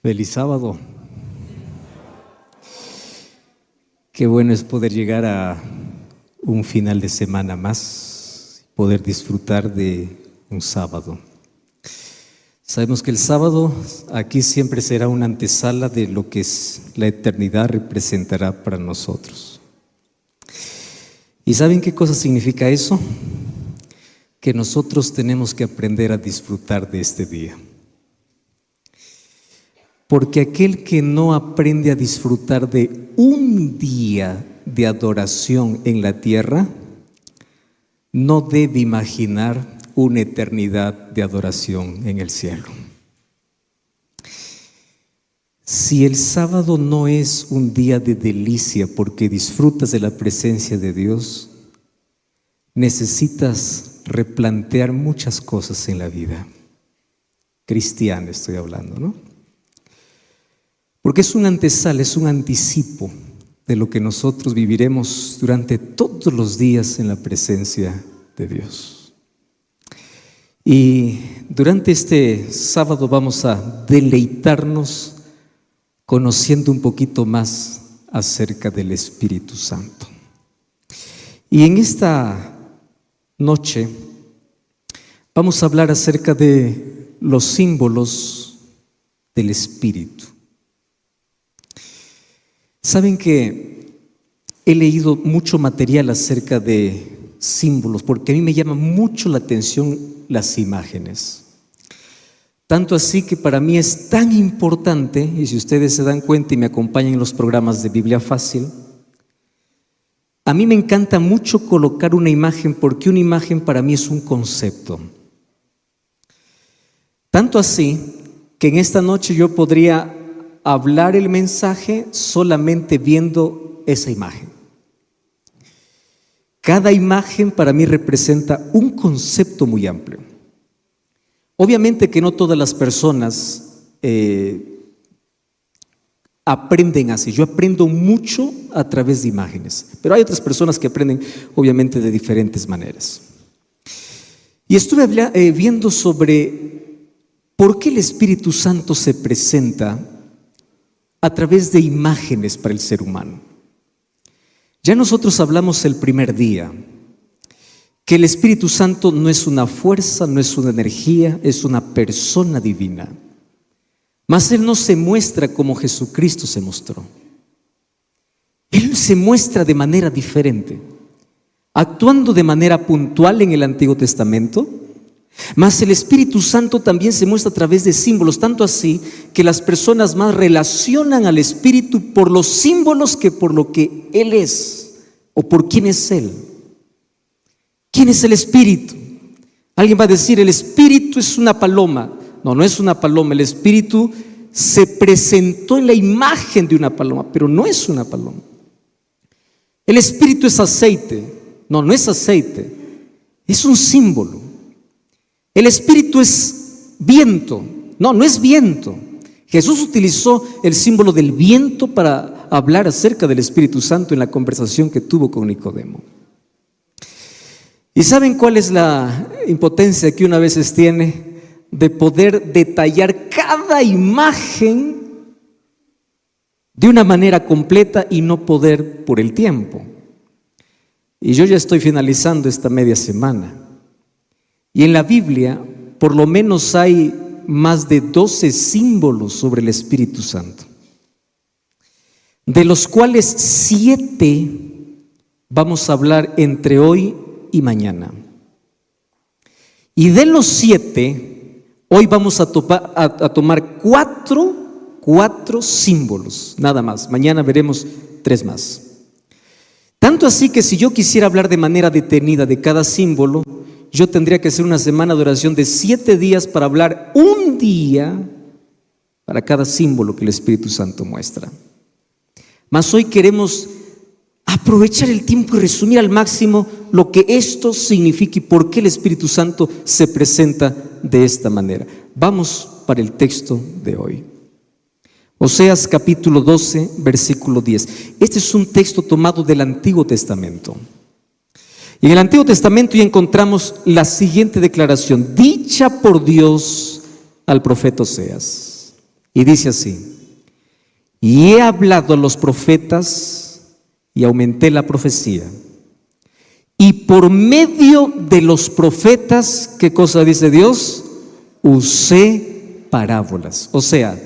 Feliz sábado. Qué bueno es poder llegar a un final de semana más, poder disfrutar de un sábado. Sabemos que el sábado aquí siempre será una antesala de lo que es la eternidad representará para nosotros. ¿Y saben qué cosa significa eso? Que nosotros tenemos que aprender a disfrutar de este día. Porque aquel que no aprende a disfrutar de un día de adoración en la tierra, no debe imaginar una eternidad de adoración en el cielo. Si el sábado no es un día de delicia porque disfrutas de la presencia de Dios, necesitas replantear muchas cosas en la vida. Cristiana estoy hablando, ¿no? Porque es un antesala, es un anticipo de lo que nosotros viviremos durante todos los días en la presencia de Dios. Y durante este sábado vamos a deleitarnos conociendo un poquito más acerca del Espíritu Santo. Y en esta noche vamos a hablar acerca de los símbolos del Espíritu. Saben que he leído mucho material acerca de símbolos porque a mí me llama mucho la atención las imágenes. Tanto así que para mí es tan importante, y si ustedes se dan cuenta y me acompañan en los programas de Biblia Fácil, a mí me encanta mucho colocar una imagen porque una imagen para mí es un concepto. Tanto así que en esta noche yo podría hablar el mensaje solamente viendo esa imagen. Cada imagen para mí representa un concepto muy amplio. Obviamente que no todas las personas aprenden así. Yo aprendo mucho a través de imágenes, pero hay otras personas que aprenden obviamente de diferentes maneras. Y estuve viendo sobre por qué el Espíritu Santo se presenta a través de imágenes para el ser humano. Ya nosotros hablamos el primer día que el Espíritu Santo no es una fuerza, no es una energía, es una persona divina. Mas Él no se muestra como Jesucristo se mostró. Él se muestra de manera diferente, actuando de manera puntual en el Antiguo Testamento. Mas el Espíritu Santo también se muestra a través de símbolos, tanto así que las personas más relacionan al Espíritu por los símbolos que por lo que Él es o por quién es Él. ¿Quién es el Espíritu? Alguien va a decir, el Espíritu es una paloma. No, no es una paloma. El Espíritu se presentó en la imagen de una paloma, pero no es una paloma. El Espíritu es aceite. No, no es aceite. Es un símbolo. El Espíritu es viento. No, no es viento. Jesús utilizó el símbolo del viento para hablar acerca del Espíritu Santo en la conversación que tuvo con Nicodemo. ¿Y saben cuál es la impotencia que uno a veces tiene de poder detallar cada imagen de una manera completa y no poder por el tiempo? Y yo ya estoy finalizando esta media semana. Y en la Biblia, por lo menos hay más de 12 símbolos sobre el Espíritu Santo, de los cuales 7 vamos a hablar entre hoy y mañana. Y de los 7, hoy vamos a tomar 4 símbolos, nada más. Mañana veremos 3 más. Tanto así que si yo quisiera hablar de manera detenida de cada símbolo, yo tendría que hacer una semana de oración de 7 días para hablar un día para cada símbolo que el Espíritu Santo muestra. Mas hoy queremos aprovechar el tiempo y resumir al máximo lo que esto significa y por qué el Espíritu Santo se presenta de esta manera. Vamos para el texto de hoy. Oseas capítulo 12, versículo 10. Este es un texto tomado del Antiguo Testamento. Y en el Antiguo Testamento ya encontramos la siguiente declaración, dicha por Dios al profeta Oseas. Y dice así: y he hablado a los profetas y aumenté la profecía. Y por medio de los profetas, ¿qué cosa dice Dios? Usé parábolas. O sea,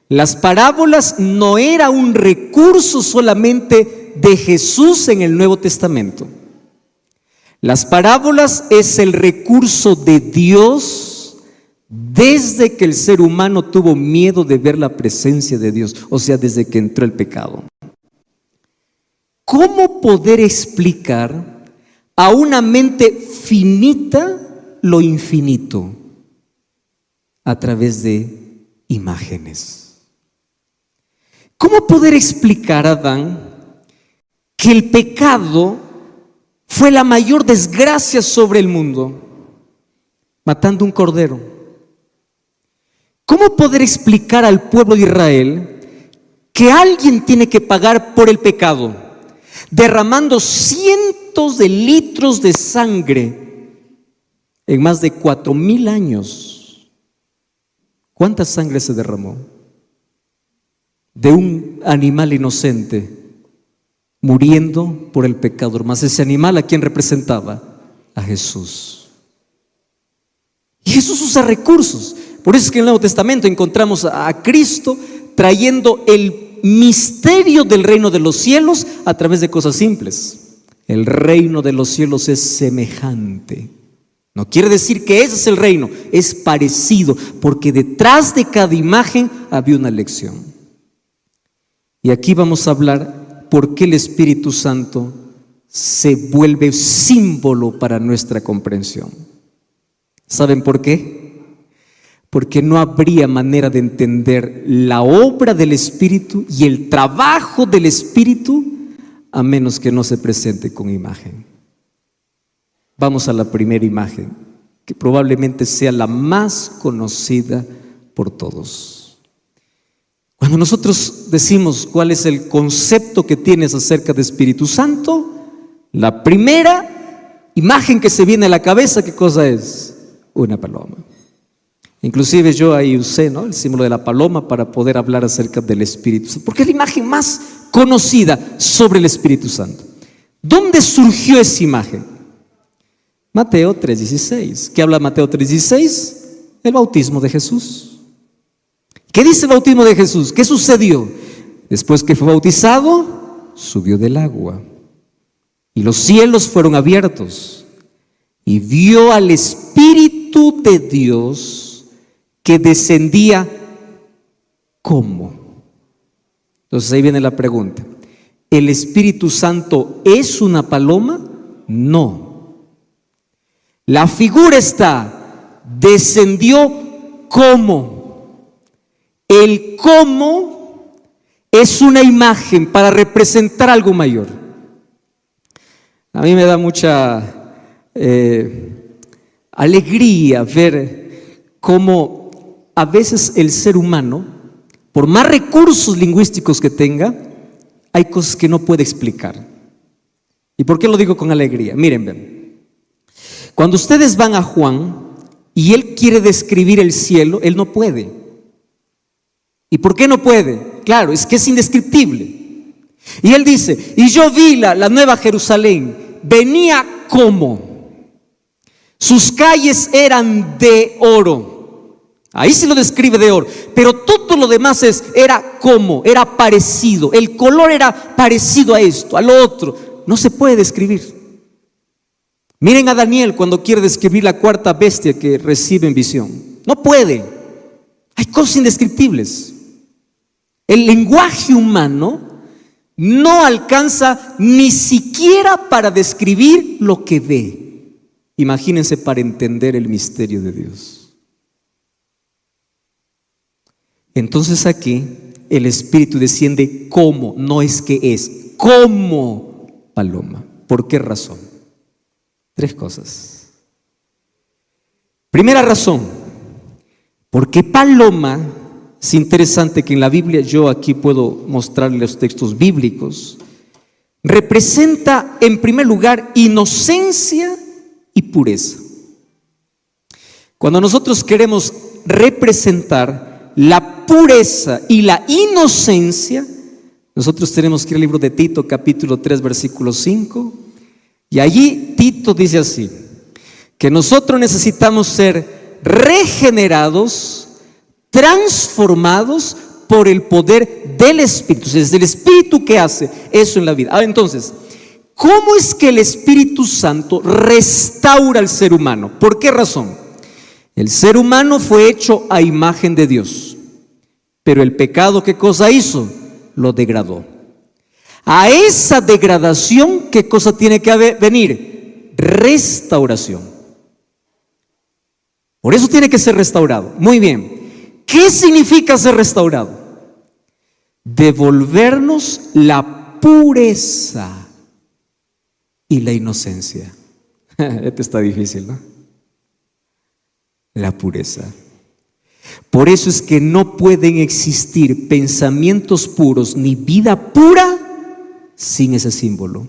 las parábolas no era un recurso solamente de Jesús en el Nuevo Testamento. Las parábolas es el recurso de Dios desde que el ser humano tuvo miedo de ver la presencia de Dios, o sea, desde que entró el pecado. ¿Cómo poder explicar a una mente finita lo infinito? A través de imágenes. ¿Cómo poder explicar a Adán que el pecado fue la mayor desgracia sobre el mundo, matando un cordero? ¿Cómo poder explicar al pueblo de Israel que alguien tiene que pagar por el pecado, derramando cientos de litros de sangre en más de 4,000 años? ¿Cuánta sangre se derramó de un animal inocente muriendo por el pecador? Más ese animal, ¿a quién representaba? A Jesús. Y Jesús usa recursos. Por eso es que en el Nuevo Testamento encontramos a Cristo trayendo el misterio del reino de los cielos a través de cosas simples. El reino de los cielos es semejante. No quiere decir que ese es el reino, es parecido, porque detrás de cada imagen había una lección. Y aquí vamos a hablar por qué el Espíritu Santo se vuelve símbolo para nuestra comprensión. ¿Saben por qué? Porque no habría manera de entender la obra del Espíritu y el trabajo del Espíritu a menos que no se presente con imagen. Vamos a la primera imagen, que probablemente sea la más conocida por todos. Cuando nosotros decimos cuál es el concepto que tienes acerca de Espíritu Santo, la primera imagen que se viene a la cabeza, ¿qué cosa es? Una paloma. Inclusive yo ahí usé, ¿no?, el símbolo de la paloma para poder hablar acerca del Espíritu Santo, porque es la imagen más conocida sobre el Espíritu Santo. ¿Dónde surgió esa imagen? Mateo 3:16. ¿Qué habla Mateo 3:16? El bautismo de Jesús. ¿Qué dice el bautismo de Jesús? ¿Qué sucedió? Después que fue bautizado, subió del agua y los cielos fueron abiertos y vio al Espíritu de Dios que descendía ¿cómo? Entonces ahí viene la pregunta. ¿El Espíritu Santo es una paloma? No. La figura está, descendió ¿cómo? El cómo es una imagen para representar algo mayor. A mí me da mucha alegría ver cómo a veces el ser humano, por más recursos lingüísticos que tenga, hay cosas que no puede explicar. ¿Y por qué lo digo con alegría? Miren, ven. Cuando ustedes van a Juan y él quiere describir el cielo, él no puede. ¿Y por qué no puede? Claro, es que es indescriptible. Y él dice, y yo vi la nueva Jerusalén, venía como, sus calles eran de oro. Ahí se lo describe de oro, pero todo lo demás era como, era parecido. El color era parecido a esto, a lo otro. No se puede describir. Miren a Daniel cuando quiere describir la cuarta bestia que recibe en visión. No puede. Hay cosas indescriptibles. El lenguaje humano no alcanza ni siquiera para describir lo que ve. Imagínense para entender el misterio de Dios. Entonces aquí el Espíritu desciende como, no es que es, como paloma. ¿Por qué razón? 3 cosas. Primera razón, porque paloma, es interesante que en la Biblia, yo aquí puedo mostrarles los textos bíblicos, representa en primer lugar inocencia y pureza. Cuando nosotros queremos representar la pureza y la inocencia, nosotros tenemos que ir al libro de Tito, capítulo 3, versículo 5, y allí Tito dice así, que nosotros necesitamos ser regenerados, transformados por el poder del Espíritu. Es el Espíritu que hace eso en la vida. Entonces, ¿cómo es que el Espíritu Santo restaura al ser humano? ¿Por qué razón? El ser humano fue hecho a imagen de Dios, pero el pecado, ¿qué cosa hizo? Lo degradó. A esa degradación, ¿qué cosa tiene que venir? Restauración. Por eso tiene que ser restaurado. Muy bien. ¿Qué significa ser restaurado? Devolvernos la pureza y la inocencia. Este está difícil, ¿no? La pureza. Por eso es que no pueden existir pensamientos puros ni vida pura sin ese símbolo.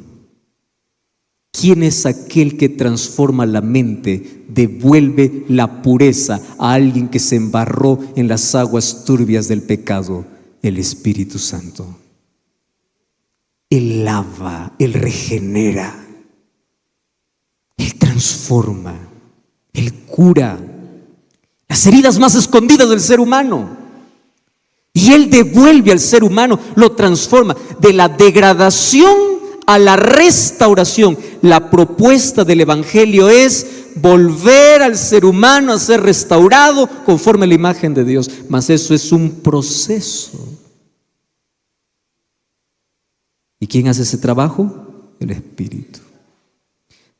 ¿Quién es aquel que transforma la mente, devuelve la pureza a alguien que se embarró en las aguas turbias del pecado? El Espíritu Santo. Él lava, Él regenera, Él transforma, Él cura las heridas más escondidas del ser humano. Y Él devuelve al ser humano, lo transforma de la degradación a la restauración. La propuesta del Evangelio es volver al ser humano a ser restaurado conforme a la imagen de Dios. Mas eso es un proceso. ¿Y quién hace ese trabajo? El Espíritu.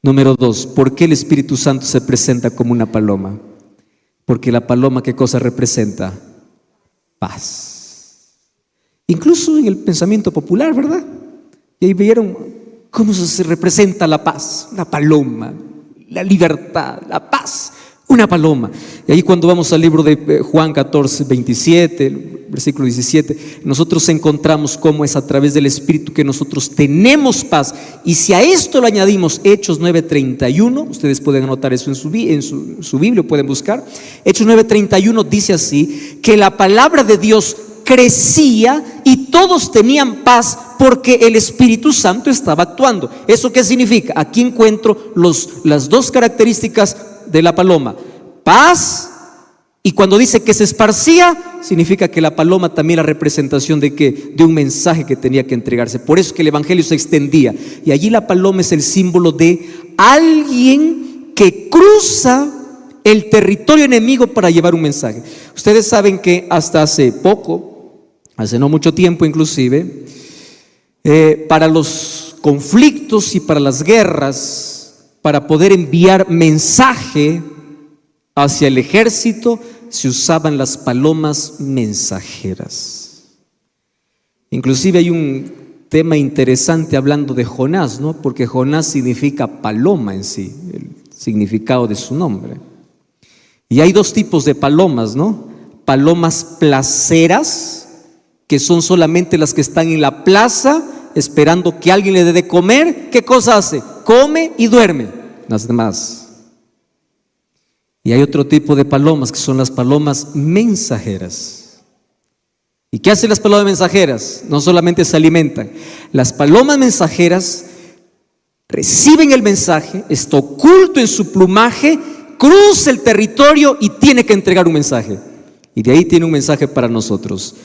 Número 2, ¿por qué el Espíritu Santo se presenta como una paloma? Porque la paloma, ¿qué cosa representa? Paz. Incluso en el pensamiento popular, ¿verdad? Y ahí vieron cómo se representa la paz. La paloma, la libertad, la paz, una paloma. Y ahí cuando vamos al libro de Juan 14, 27, versículo 17, nosotros encontramos cómo es a través del Espíritu que nosotros tenemos paz. Y si a esto le añadimos Hechos 9:31, ustedes pueden anotar eso en su Biblia, pueden buscar. Hechos 9:31 dice así, que la palabra de Dios crecía y todos tenían paz porque el Espíritu Santo estaba actuando. ¿Eso qué significa? Aquí encuentro las dos características de la paloma: paz, y cuando dice que se esparcía, significa que la paloma también era representación de un mensaje que tenía que entregarse. Por eso que el Evangelio se extendía. Y allí la paloma es el símbolo de alguien que cruza el territorio enemigo para llevar un mensaje. Ustedes saben que hasta hace poco, hace no mucho tiempo inclusive, para los conflictos y para las guerras, para poder enviar mensaje hacia el ejército, se usaban las palomas mensajeras. Inclusive hay un tema interesante hablando de Jonás, ¿no? Porque Jonás significa paloma en sí, el significado de su nombre. Y hay dos tipos de palomas, ¿no? Palomas placeras, que son solamente las que están en la plaza esperando que alguien le dé de comer. ¿Qué cosa hace? Come y duerme, las demás. Y hay otro tipo de palomas que son las palomas mensajeras. ¿Y qué hacen las palomas mensajeras? No solamente se alimentan. Las palomas mensajeras reciben el mensaje, está oculto en su plumaje, cruza el territorio y tiene que entregar un mensaje. Y de ahí tiene un mensaje para nosotros.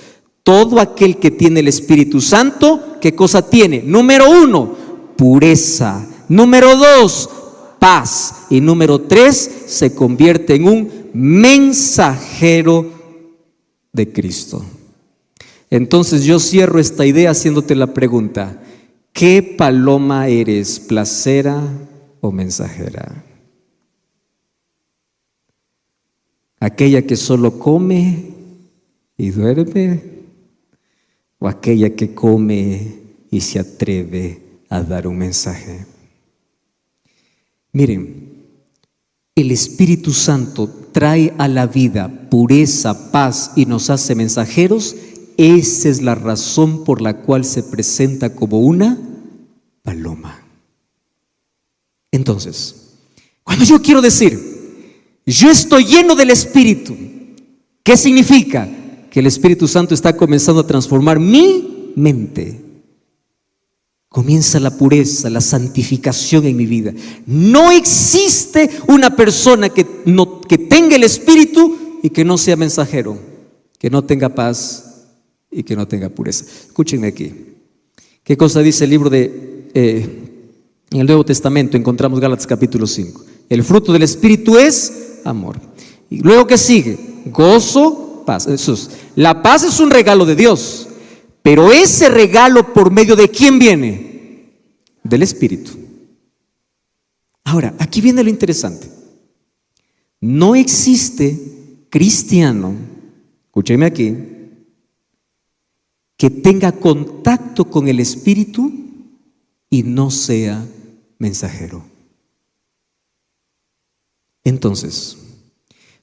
Todo aquel que tiene el Espíritu Santo, ¿qué cosa tiene? Número 1, pureza. Número 2, paz. Y número 3, se convierte en un mensajero de Cristo. Entonces yo cierro esta idea haciéndote la pregunta: ¿qué paloma eres, placera o mensajera? ¿Aquella que solo come y duerme? ¿O aquella que come y se atreve a dar un mensaje? Miren, el Espíritu Santo trae a la vida pureza, paz y nos hace mensajeros. Esa es la razón por la cual se presenta como una paloma. Entonces, cuando yo quiero decir, yo estoy lleno del Espíritu, ¿qué significa? que el Espíritu Santo está comenzando a transformar mi mente. Comienza la pureza, la santificación en mi vida. No existe una persona que tenga el Espíritu y que no sea mensajero, que no tenga paz y que no tenga pureza. Escúchenme aquí. ¿Qué cosa dice el libro en el Nuevo Testamento? Encontramos Gálatas capítulo 5. El fruto del Espíritu es amor. Y luego, ¿qué sigue? Gozo, paz. La paz es un regalo de Dios. Pero ese regalo, ¿por medio de quién viene? Del Espíritu. Ahora, aquí viene lo interesante. No existe cristiano, escúcheme aquí, que tenga contacto con el Espíritu y no sea mensajero. Entonces,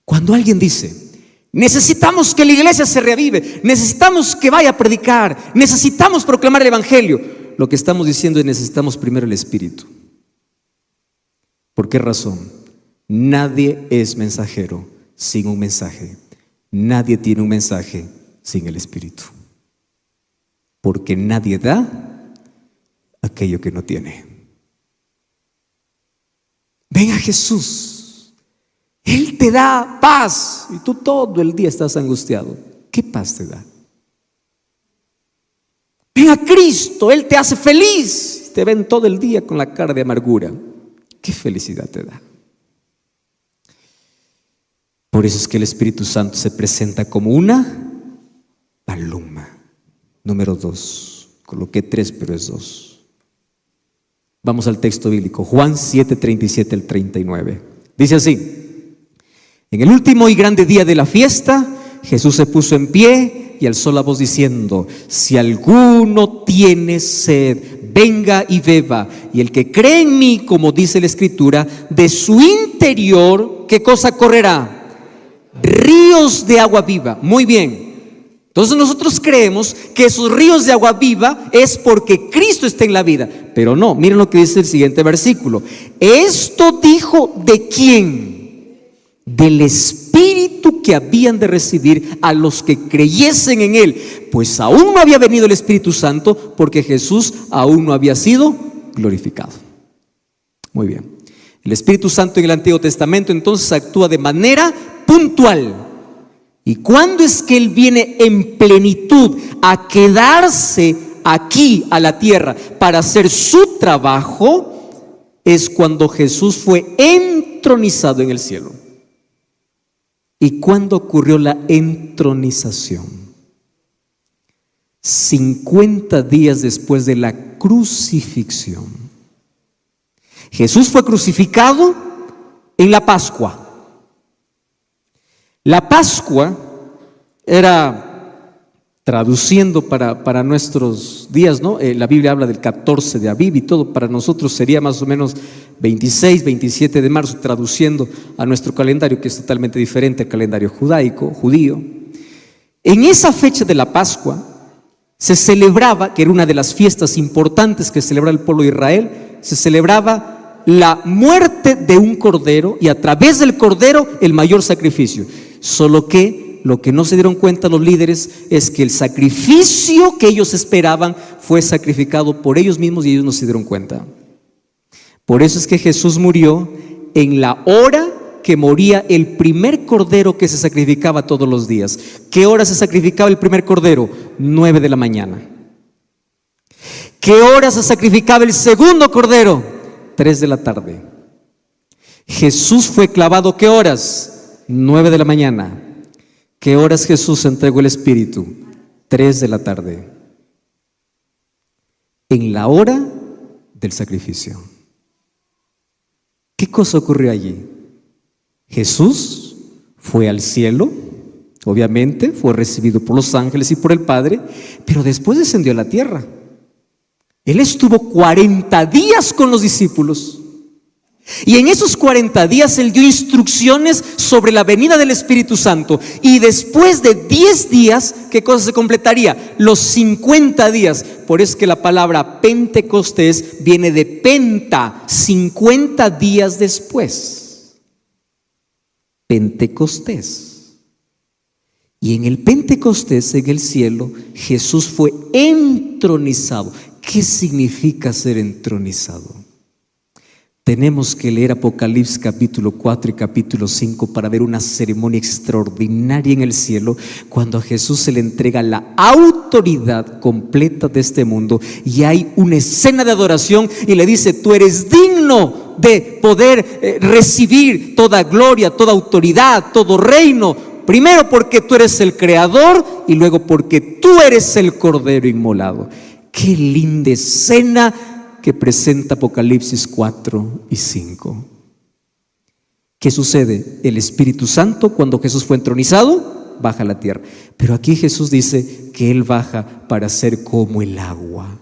cuando alguien dice: necesitamos que la iglesia se reavive, necesitamos que vaya a predicar, necesitamos proclamar el evangelio, lo que estamos diciendo es: necesitamos primero el Espíritu. ¿Por qué razón? Nadie es mensajero sin un mensaje. Nadie tiene un mensaje sin el Espíritu. Porque nadie da aquello que no tiene. Ven a Jesús. Él te da paz y tú todo el día estás angustiado. ¿Qué paz te da? Ven a Cristo, Él te hace feliz. Te ven todo el día con la cara de amargura. ¿Qué felicidad te da? Por eso es que el Espíritu Santo se presenta como una paloma. Número 2. Coloqué 3, pero es 2. Vamos al texto bíblico. Juan 7, 37 al 39. Dice así: en el último y grande día de la fiesta, Jesús se puso en pie y alzó la voz diciendo: si alguno tiene sed, venga y beba. Y el que cree en mí, como dice la Escritura, de su interior, ¿qué cosa correrá? Ríos de agua viva. Muy bien. Entonces nosotros creemos que esos ríos de agua viva es porque Cristo está en la vida. Pero no, miren lo que dice el siguiente versículo. Esto dijo ¿de quién? Del Espíritu que habían de recibir a los que creyesen en Él. Pues aún no había venido el Espíritu Santo, porque Jesús aún no había sido glorificado. Muy bien. El Espíritu Santo en el Antiguo Testamento entonces actúa de manera puntual. ¿Y cuándo es que Él viene en plenitud a quedarse aquí a la tierra para hacer su trabajo? Es cuando Jesús fue entronizado en el cielo. ¿Y cuándo ocurrió la entronización? 50 días después de la crucifixión. Jesús fue crucificado en la Pascua. La Pascua era, traduciendo para nuestros días, ¿no? La Biblia habla del 14 de Aviv y todo, para nosotros sería más o menos 26, 27 de marzo, traduciendo a nuestro calendario, que es totalmente diferente al calendario judío. En esa fecha de la Pascua se celebraba, que era una de las fiestas importantes que celebraba el pueblo de Israel, se celebraba la muerte de un cordero y a través del cordero el mayor sacrificio. Solo que lo que no se dieron cuenta los líderes es que el sacrificio que ellos esperaban fue sacrificado por ellos mismos y ellos no se dieron cuenta. Por eso es que Jesús murió en la hora que moría el primer cordero que se sacrificaba todos los días. ¿Qué hora se sacrificaba el primer cordero? 9 de la mañana. ¿Qué hora se sacrificaba el segundo cordero? 3 de la tarde. Jesús fue clavado, ¿qué horas? 9 de la mañana. ¿Qué horas Jesús entregó el Espíritu? 3 de la tarde. En la hora del sacrificio. ¿Qué cosa ocurrió allí? Jesús fue al cielo, obviamente, fue recibido por los ángeles y por el Padre, pero después descendió a la tierra. Él estuvo 40 días con los discípulos. Y en esos 40 días Él dio instrucciones sobre la venida del Espíritu Santo. Y después de 10 días, ¿qué cosa se completaría? Los 50 días. Por eso es que la palabra Pentecostés viene de penta, 50 días después. Pentecostés. Y en el Pentecostés, en el cielo, Jesús fue entronizado. ¿Qué significa ser entronizado? Tenemos que leer Apocalipsis capítulo 4 y capítulo 5 para ver una ceremonia extraordinaria en el cielo, cuando a Jesús se le entrega la autoridad completa de este mundo, y hay una escena de adoración y le dice: tú eres digno de poder recibir toda gloria, toda autoridad, todo reino, primero porque tú eres el creador y luego porque tú eres el cordero inmolado. Qué linda escena que presenta Apocalipsis 4 y 5. ¿Qué sucede? El Espíritu Santo, cuando Jesús fue entronizado, baja a la tierra. Pero aquí Jesús dice que Él baja para ser como el agua.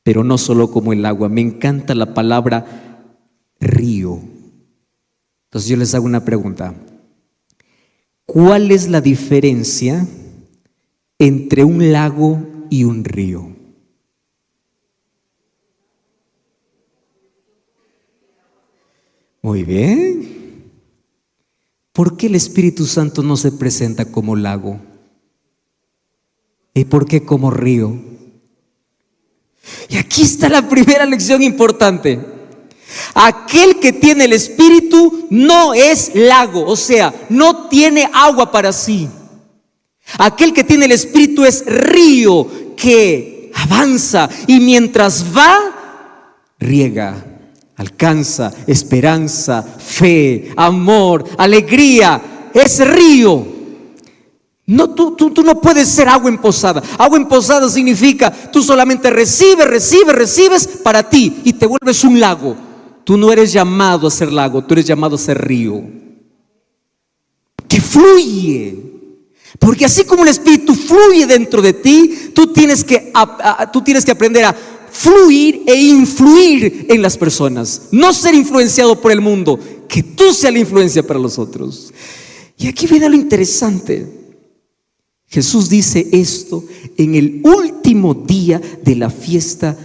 Pero no solo como el agua. Me encanta la palabra río. Entonces yo les hago una pregunta. ¿Cuál es la diferencia entre un lago y un río? Muy bien. ¿Por qué el Espíritu Santo no se presenta como lago? ¿Y por qué como río? Y aquí está la primera lección importante. Aquel que tiene el Espíritu no es lago, o sea, no tiene agua para sí. Aquel que tiene el Espíritu es río que avanza y mientras va, riega. Alcanza esperanza, fe, amor, alegría. Es río. No, tú no puedes ser agua empozada. Agua empozada significa tú solamente recibes para ti y te vuelves un lago. Tú no eres llamado a ser lago, tú eres llamado a ser río que fluye. Porque así como el Espíritu fluye dentro de ti, tú tienes que aprender a fluir e influir en las personas. No ser influenciado por el mundo, que tú seas la influencia para los otros. Y aquí viene lo interesante. Jesús dice esto en el último día de la fiesta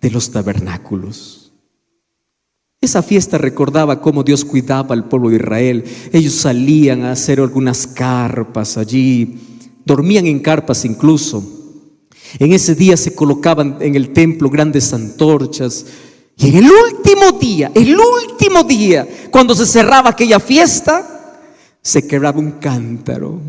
de los tabernáculos. Esa fiesta recordaba cómo Dios cuidaba al pueblo de Israel. Ellos salían a hacer algunas carpas allí, dormían en carpas incluso. En ese día se colocaban en el templo grandes antorchas. Y en el último día, cuando se cerraba aquella fiesta, se quebraba un cántaro.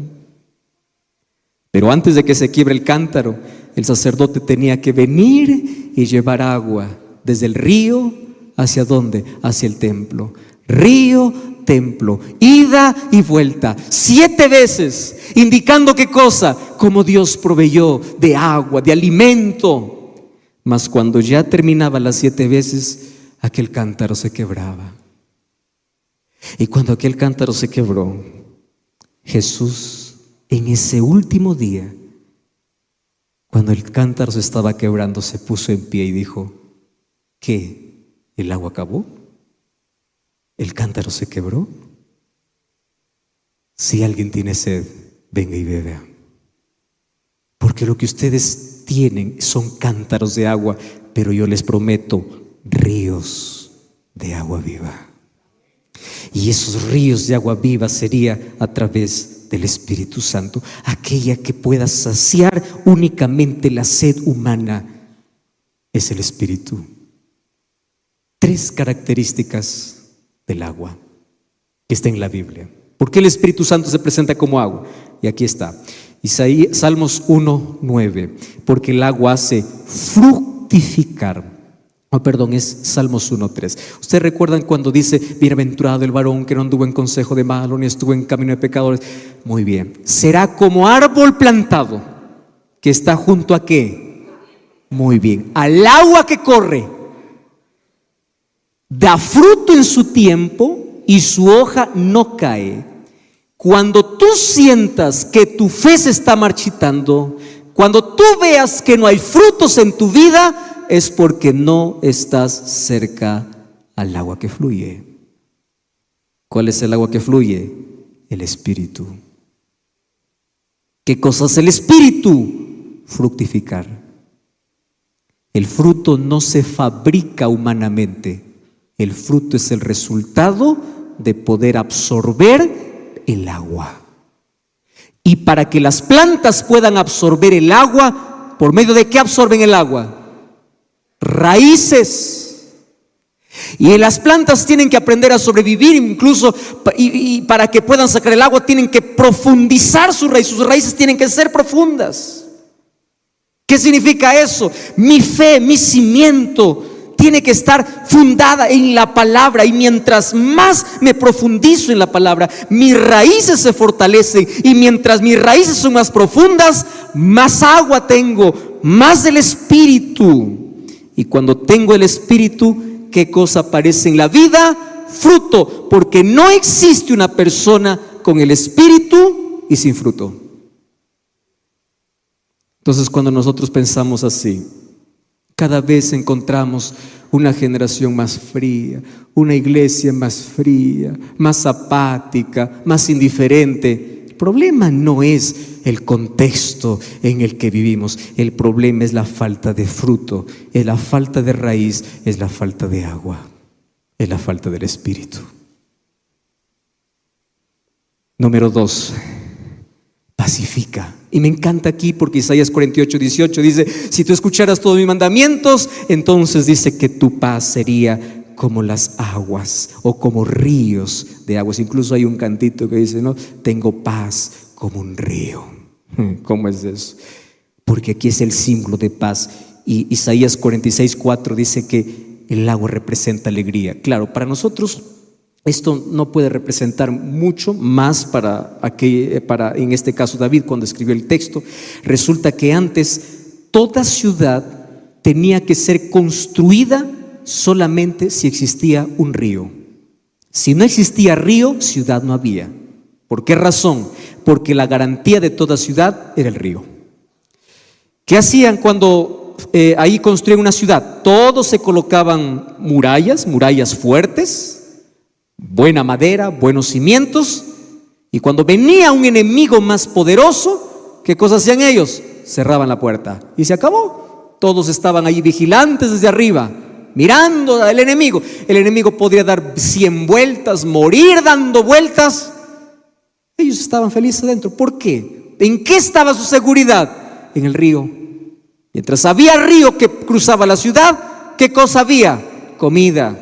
Pero antes de que se quiebre el cántaro, el sacerdote tenía que venir y llevar agua desde el río, ¿hacia dónde? Hacia el templo. Río, templo, ida y vuelta, 7 veces, indicando ¿qué cosa? Cómo Dios proveyó de agua, de alimento. Mas cuando ya terminaba las 7 veces, aquel cántaro se quebraba. Y cuando aquel cántaro se quebró, Jesús, en ese último día, cuando el cántaro se estaba quebrando, se puso en pie y dijo: ¿qué? ¿El agua acabó? ¿El cántaro se quebró? Si alguien tiene sed, venga y beba. Porque lo que ustedes tienen son cántaros de agua, pero yo les prometo ríos de agua viva. Y esos ríos de agua viva sería a través del Espíritu Santo, aquella que pueda saciar únicamente la sed humana es el Espíritu. 3 características del agua que está en la Biblia. ¿Por qué el Espíritu Santo se presenta como agua? Y aquí está. Salmos 1:9. Porque el agua hace fructificar. Es Salmos 1:3. ¿Ustedes recuerdan cuando dice: bienaventurado el varón que no anduvo en consejo de malos, ni estuvo en camino de pecadores? Muy bien. Será como árbol plantado que está junto a ¿qué? Muy bien. Al agua que corre. Da fruto en su tiempo y su hoja no cae. Cuando tú sientas que tu fe se está marchitando, cuando tú veas que no hay frutos en tu vida, es porque no estás cerca al agua que fluye. ¿Cuál es el agua que fluye? El Espíritu. ¿Qué cosa es el Espíritu? Fructificar. El fruto no se fabrica humanamente. El fruto es el resultado de poder absorber el agua. Y para que las plantas puedan absorber el agua, ¿por medio de qué absorben el agua? Raíces. Y las plantas tienen que aprender a sobrevivir, incluso y para que puedan sacar el agua tienen que profundizar sus raíces tienen que ser profundas. ¿Qué significa eso? Mi fe, mi cimiento tiene que estar fundada en la palabra, y mientras más me profundizo en la palabra, mis raíces se fortalecen, y mientras mis raíces son más profundas, más agua tengo, más del Espíritu. Y cuando tengo el Espíritu, ¿qué cosa aparece en la vida? Fruto, porque no existe una persona con el Espíritu y sin fruto. Entonces, cuando nosotros pensamos así, cada vez encontramos una generación más fría, una iglesia más fría, más apática, más indiferente. El problema no es el contexto en el que vivimos, el problema es la falta de fruto, es la falta de raíz, es la falta de agua, es la falta del Espíritu. Número 2, pacifica. Y me encanta aquí porque Isaías 48:18 dice: si tú escucharas todos mis mandamientos, entonces dice que tu paz sería como las aguas o como ríos de aguas. Incluso hay un cantito que dice, ¿no? Tengo paz como un río. ¿Cómo es eso? Porque aquí es el símbolo de paz. Y Isaías 46:4 dice que el agua representa alegría. Claro, para nosotros esto no puede representar mucho más para en este caso David, cuando escribió el texto. Resulta que antes toda ciudad tenía que ser construida solamente si existía un río. Si no existía río, ciudad no había. ¿Por qué razón? Porque la garantía de toda ciudad era el río. ¿Qué hacían cuando ahí construían una ciudad? Todos se colocaban murallas fuertes, buena madera, buenos cimientos, y cuando venía un enemigo más poderoso, ¿qué cosas hacían ellos? Cerraban la puerta y se acabó. Todos estaban ahí vigilantes desde arriba, mirando al enemigo. El enemigo podría dar 100 vueltas, morir dando vueltas. Ellos estaban felices adentro. ¿Por qué? ¿En qué estaba su seguridad? En el río. Mientras había río que cruzaba la ciudad, ¿qué cosa había? Comida.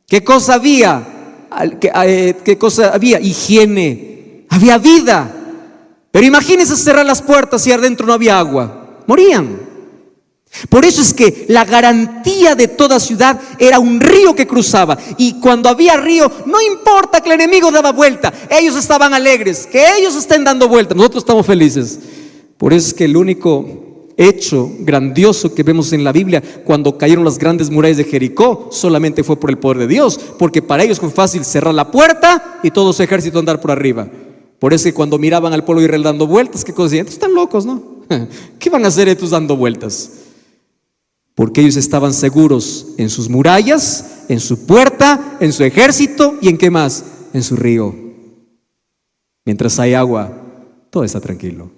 ¿Qué cosa había? ¿Qué cosa había? Higiene, había vida. Pero imagínense cerrar las puertas y adentro no había agua, morían. Por eso es que la garantía de toda ciudad era un río que cruzaba, y cuando había río, no importa que el enemigo daba vuelta, ellos estaban alegres, que ellos estén dando vuelta, nosotros estamos felices. Por eso es que el único hecho grandioso que vemos en la Biblia, cuando cayeron las grandes murallas de Jericó, solamente fue por el poder de Dios, porque para ellos fue fácil cerrar la puerta y todo su ejército andar por arriba. Por eso que cuando miraban al pueblo de Israel dando vueltas, ¿qué cosa decían? Estos están locos, ¿no? ¿Qué van a hacer estos dando vueltas? Porque ellos estaban seguros en sus murallas, en su puerta, en su ejército, y ¿en qué más? En su río. Mientras hay agua, todo está tranquilo.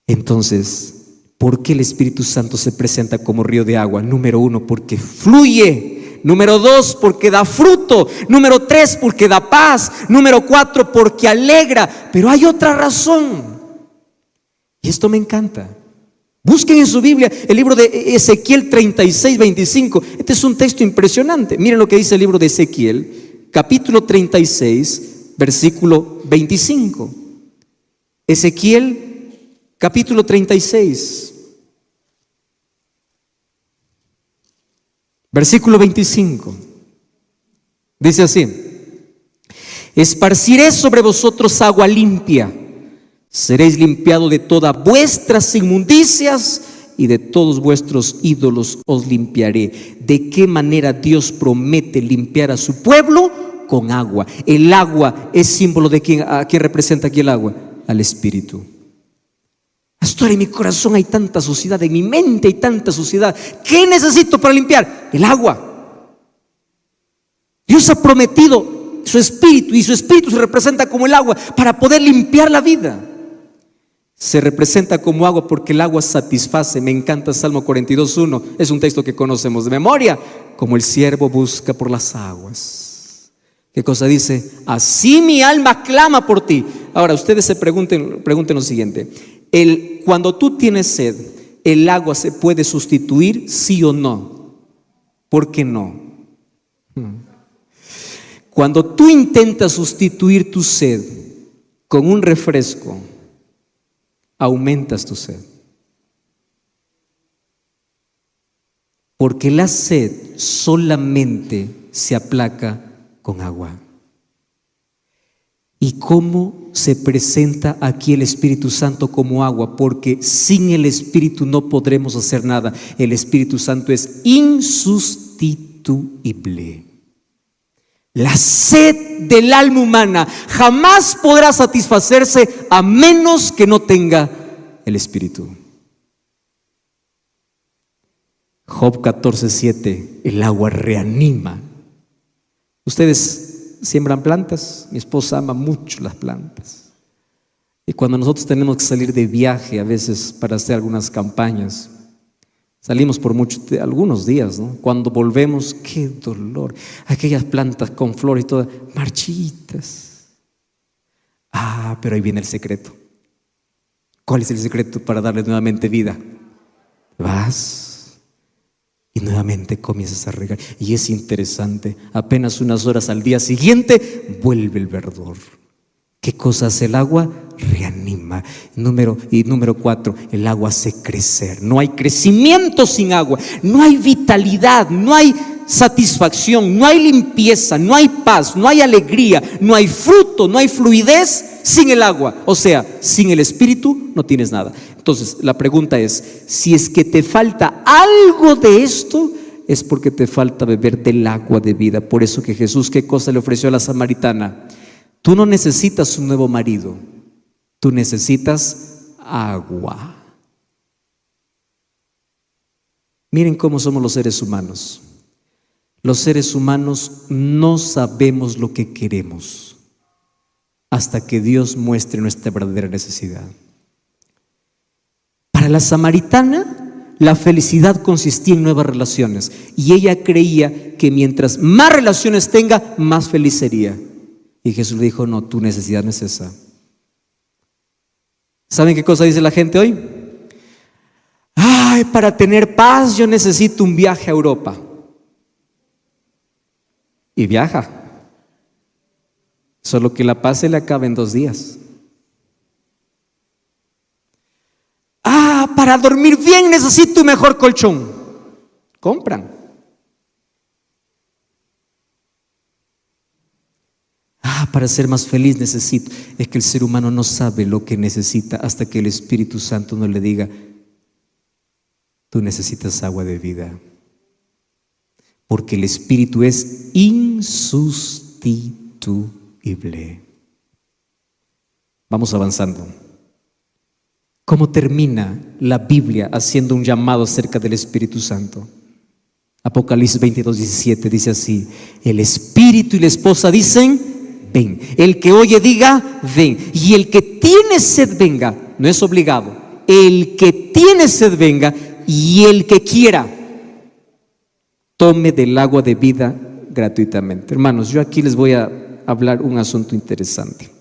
Entonces, ¿por qué el Espíritu Santo se presenta como río de agua? Número 1, porque fluye. Número 2, porque da fruto. Número 3, porque da paz. Número 4, porque alegra. Pero hay otra razón, y esto me encanta. Busquen en su Biblia el libro de Ezequiel 36:25. Este es un texto impresionante. Miren lo que dice el libro de Ezequiel, capítulo 36, versículo 25. Ezequiel capítulo 36, versículo 25. Dice así: esparciré sobre vosotros agua limpia, seréis limpiados de todas vuestras inmundicias, y de todos vuestros ídolos os limpiaré. ¿De qué manera Dios promete limpiar a su pueblo? Con agua. El agua es símbolo de quién. ¿A quién representa aquí el agua? Al Espíritu. Pastor, en mi corazón hay tanta suciedad, en mi mente hay tanta suciedad. ¿Qué necesito para limpiar? El agua. Dios ha prometido su Espíritu, y su Espíritu se representa como el agua para poder limpiar la vida. Se representa como agua porque el agua satisface. Me encanta Salmo 42:1. Es un texto que conocemos de memoria. Como el siervo busca por las aguas, ¿Qué cosa dice? Así mi alma clama por ti. Ahora, ustedes se pregunten lo siguiente. Cuando tú tienes sed, ¿el agua se puede sustituir, sí o no? ¿Por qué no? Cuando tú intentas sustituir tu sed con un refresco, aumentas tu sed. Porque la sed solamente se aplaca con agua. ¿Y cómo se presenta aquí el Espíritu Santo como agua? Porque sin el Espíritu no podremos hacer nada. El Espíritu Santo es insustituible. La sed del alma humana jamás podrá satisfacerse a menos que no tenga el Espíritu. Job 14:7, el agua reanima. Ustedes siembran plantas, mi esposa ama mucho las plantas. Y cuando nosotros tenemos que salir de viaje a veces para hacer algunas campañas, salimos por algunos días, ¿no? Cuando volvemos, qué dolor. Aquellas plantas con flores y todas marchitas. Pero ahí viene el secreto. ¿Cuál es el secreto para darle nuevamente vida? Vas y nuevamente comienzas a regar. Y es interesante, apenas unas horas al día siguiente vuelve el verdor. ¿Qué cosa hace el agua? Reanima. Número 4, el agua hace crecer. No hay crecimiento sin agua, no hay vitalidad, no hay satisfacción, no hay limpieza, no hay paz, no hay alegría, no hay fruto, no hay fluidez sin el agua. O sea, sin el Espíritu no tienes nada. Entonces la pregunta es, si es que te falta algo de esto, es porque te falta beber del agua de vida. Por eso que Jesús, ¿qué cosa le ofreció a la samaritana? Tú no necesitas un nuevo marido, tú necesitas agua. Miren cómo somos los seres humanos. Los seres humanos no sabemos lo que queremos hasta que Dios muestre nuestra verdadera necesidad. Para la samaritana, la felicidad consistía en nuevas relaciones y ella creía que mientras más relaciones tenga, más feliz sería. Y Jesús le dijo, no, tu necesidad no es esa. ¿Saben qué cosa dice la gente hoy? Para tener paz yo necesito un viaje a Europa. Y viaja. Solo que la paz se le acaba en 2 días. Para dormir bien necesito un mejor colchón. Compran. Para ser más feliz necesito. Es que el ser humano no sabe lo que necesita hasta que el Espíritu Santo no le diga, tú necesitas agua de vida. Porque el Espíritu es insustituible. Vamos avanzando. ¿Cómo termina la Biblia haciendo un llamado acerca del Espíritu Santo? Apocalipsis 22:17 dice así: el Espíritu y la esposa dicen, ven. El que oye diga, ven. Y el que tiene sed venga. No es obligado. El que tiene sed venga, y el que quiera tome del agua de vida gratuitamente. Hermanos, yo aquí les voy a hablar un asunto interesante.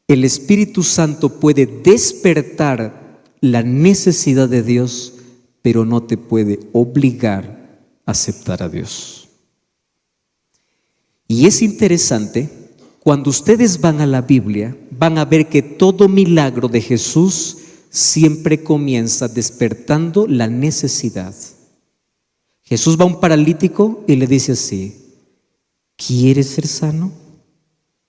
El Espíritu Santo puede despertar la necesidad de Dios, pero no te puede obligar a aceptar a Dios. Y es interesante, cuando ustedes van a la Biblia, van a ver que todo milagro de Jesús siempre comienza despertando la necesidad. Jesús va a un paralítico y le dice así: ¿quieres ser sano?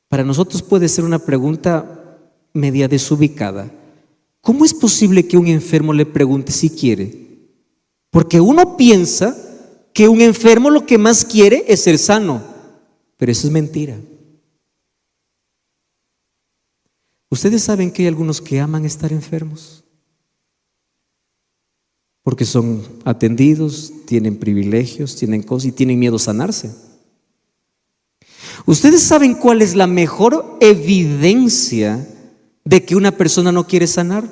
Para nosotros puede ser una pregunta media desubicada. ¿Cómo es posible que un enfermo le pregunte si quiere? Porque uno piensa que un enfermo lo que más quiere es ser sano, pero eso es mentira. ¿Ustedes saben que hay algunos que aman estar enfermos? Porque son atendidos, tienen privilegios, tienen cosas y tienen miedo a sanarse. ¿Ustedes saben cuál es la mejor evidencia de que una persona no quiere sanar?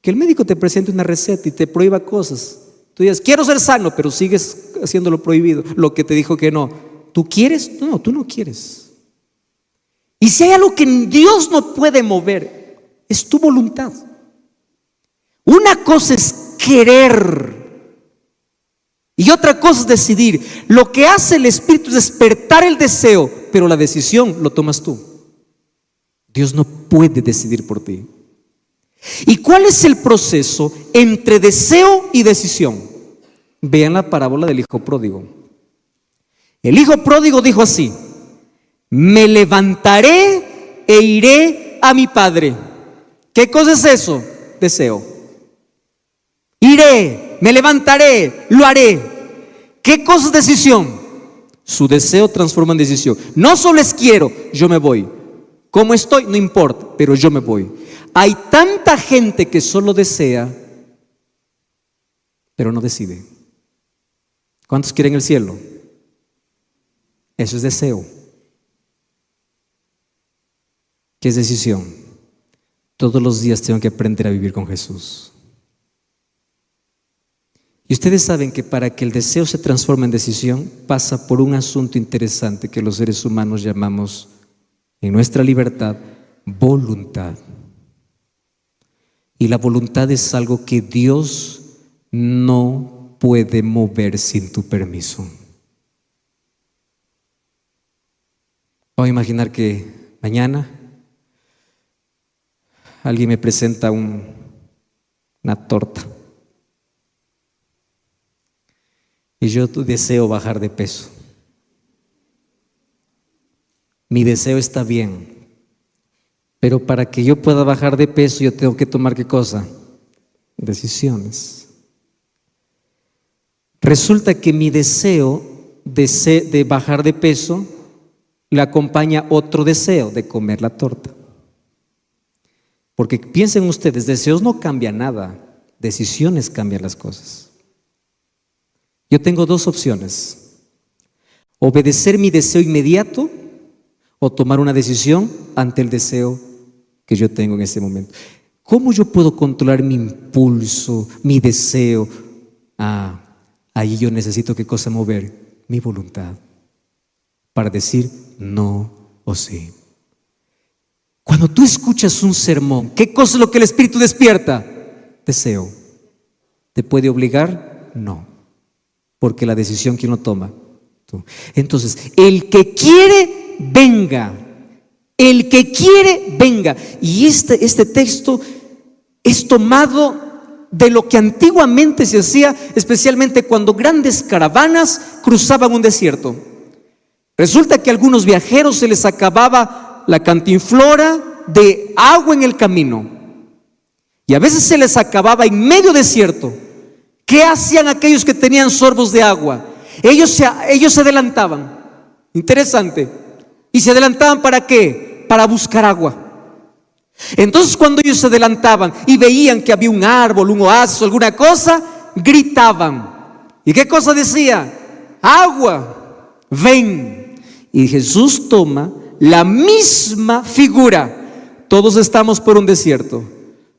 Que el médico te presente una receta y te prohíba cosas. Tú dices, quiero ser sano, pero sigues haciendo lo prohibido, lo que te dijo que no. ¿Tú quieres? No, tú no quieres. Y si hay algo que Dios no puede mover, es tu voluntad. Una cosa es querer y otra cosa es decidir. Lo que hace el Espíritu es despertar el deseo, pero la decisión lo tomas tú. Dios no puede decidir por ti. ¿Y cuál es el proceso entre deseo y decisión? Vean la parábola del hijo pródigo. El hijo pródigo dijo así: me levantaré e iré a mi padre. ¿Qué cosa es eso? Deseo. Iré, me levantaré, lo haré. ¿Qué cosa es decisión? Su deseo transforma en decisión. No solo es quiero, yo me voy. ¿Cómo estoy? No importa, pero yo me voy. Hay tanta gente que solo desea, pero no decide. ¿Cuántos quieren el cielo? Eso es deseo. ¿Qué es decisión? Todos los días tengo que aprender a vivir con Jesús. Y ustedes saben que para que el deseo se transforme en decisión, pasa por un asunto interesante que los seres humanos llamamos, en nuestra libertad, voluntad. Y la voluntad es algo que Dios no puede mover sin tu permiso. Vamos a imaginar que mañana alguien me presenta una torta y yo deseo bajar de peso. Mi deseo está bien, pero para que yo pueda bajar de peso yo tengo que tomar ¿qué cosa? Decisiones. Resulta que mi deseo de bajar de peso le acompaña otro deseo de comer la torta. Porque piensen ustedes, deseos no cambian nada, decisiones cambian las cosas. Yo tengo dos opciones: obedecer mi deseo inmediato o tomar una decisión ante el deseo que yo tengo en ese momento. ¿Cómo yo puedo controlar mi impulso, mi deseo? Ahí yo necesito ¿qué cosa mover? Mi voluntad, para decir no o sí. Cuando tú escuchas un sermón, ¿qué cosa es lo que el Espíritu despierta? Deseo. ¿Te puede obligar? No, porque la decisión ¿quién lo toma? Tú. Entonces, el que quiere, venga. El que quiere, venga. Y este texto es tomado de lo que antiguamente se hacía, especialmente cuando grandes caravanas cruzaban un desierto. Resulta que a algunos viajeros se les acababa la cantinflora de agua en el camino, y a veces se les acababa en medio desierto. ¿Qué hacían aquellos que tenían sorbos de agua? Ellos se adelantaban. Interesante. ¿Y se adelantaban para qué? Para buscar agua. Entonces cuando ellos se adelantaban y veían que había un árbol, un oasis, alguna cosa, gritaban. ¿Y qué cosa decía? Agua, ven. Y Jesús toma la misma figura. Todos estamos por un desierto,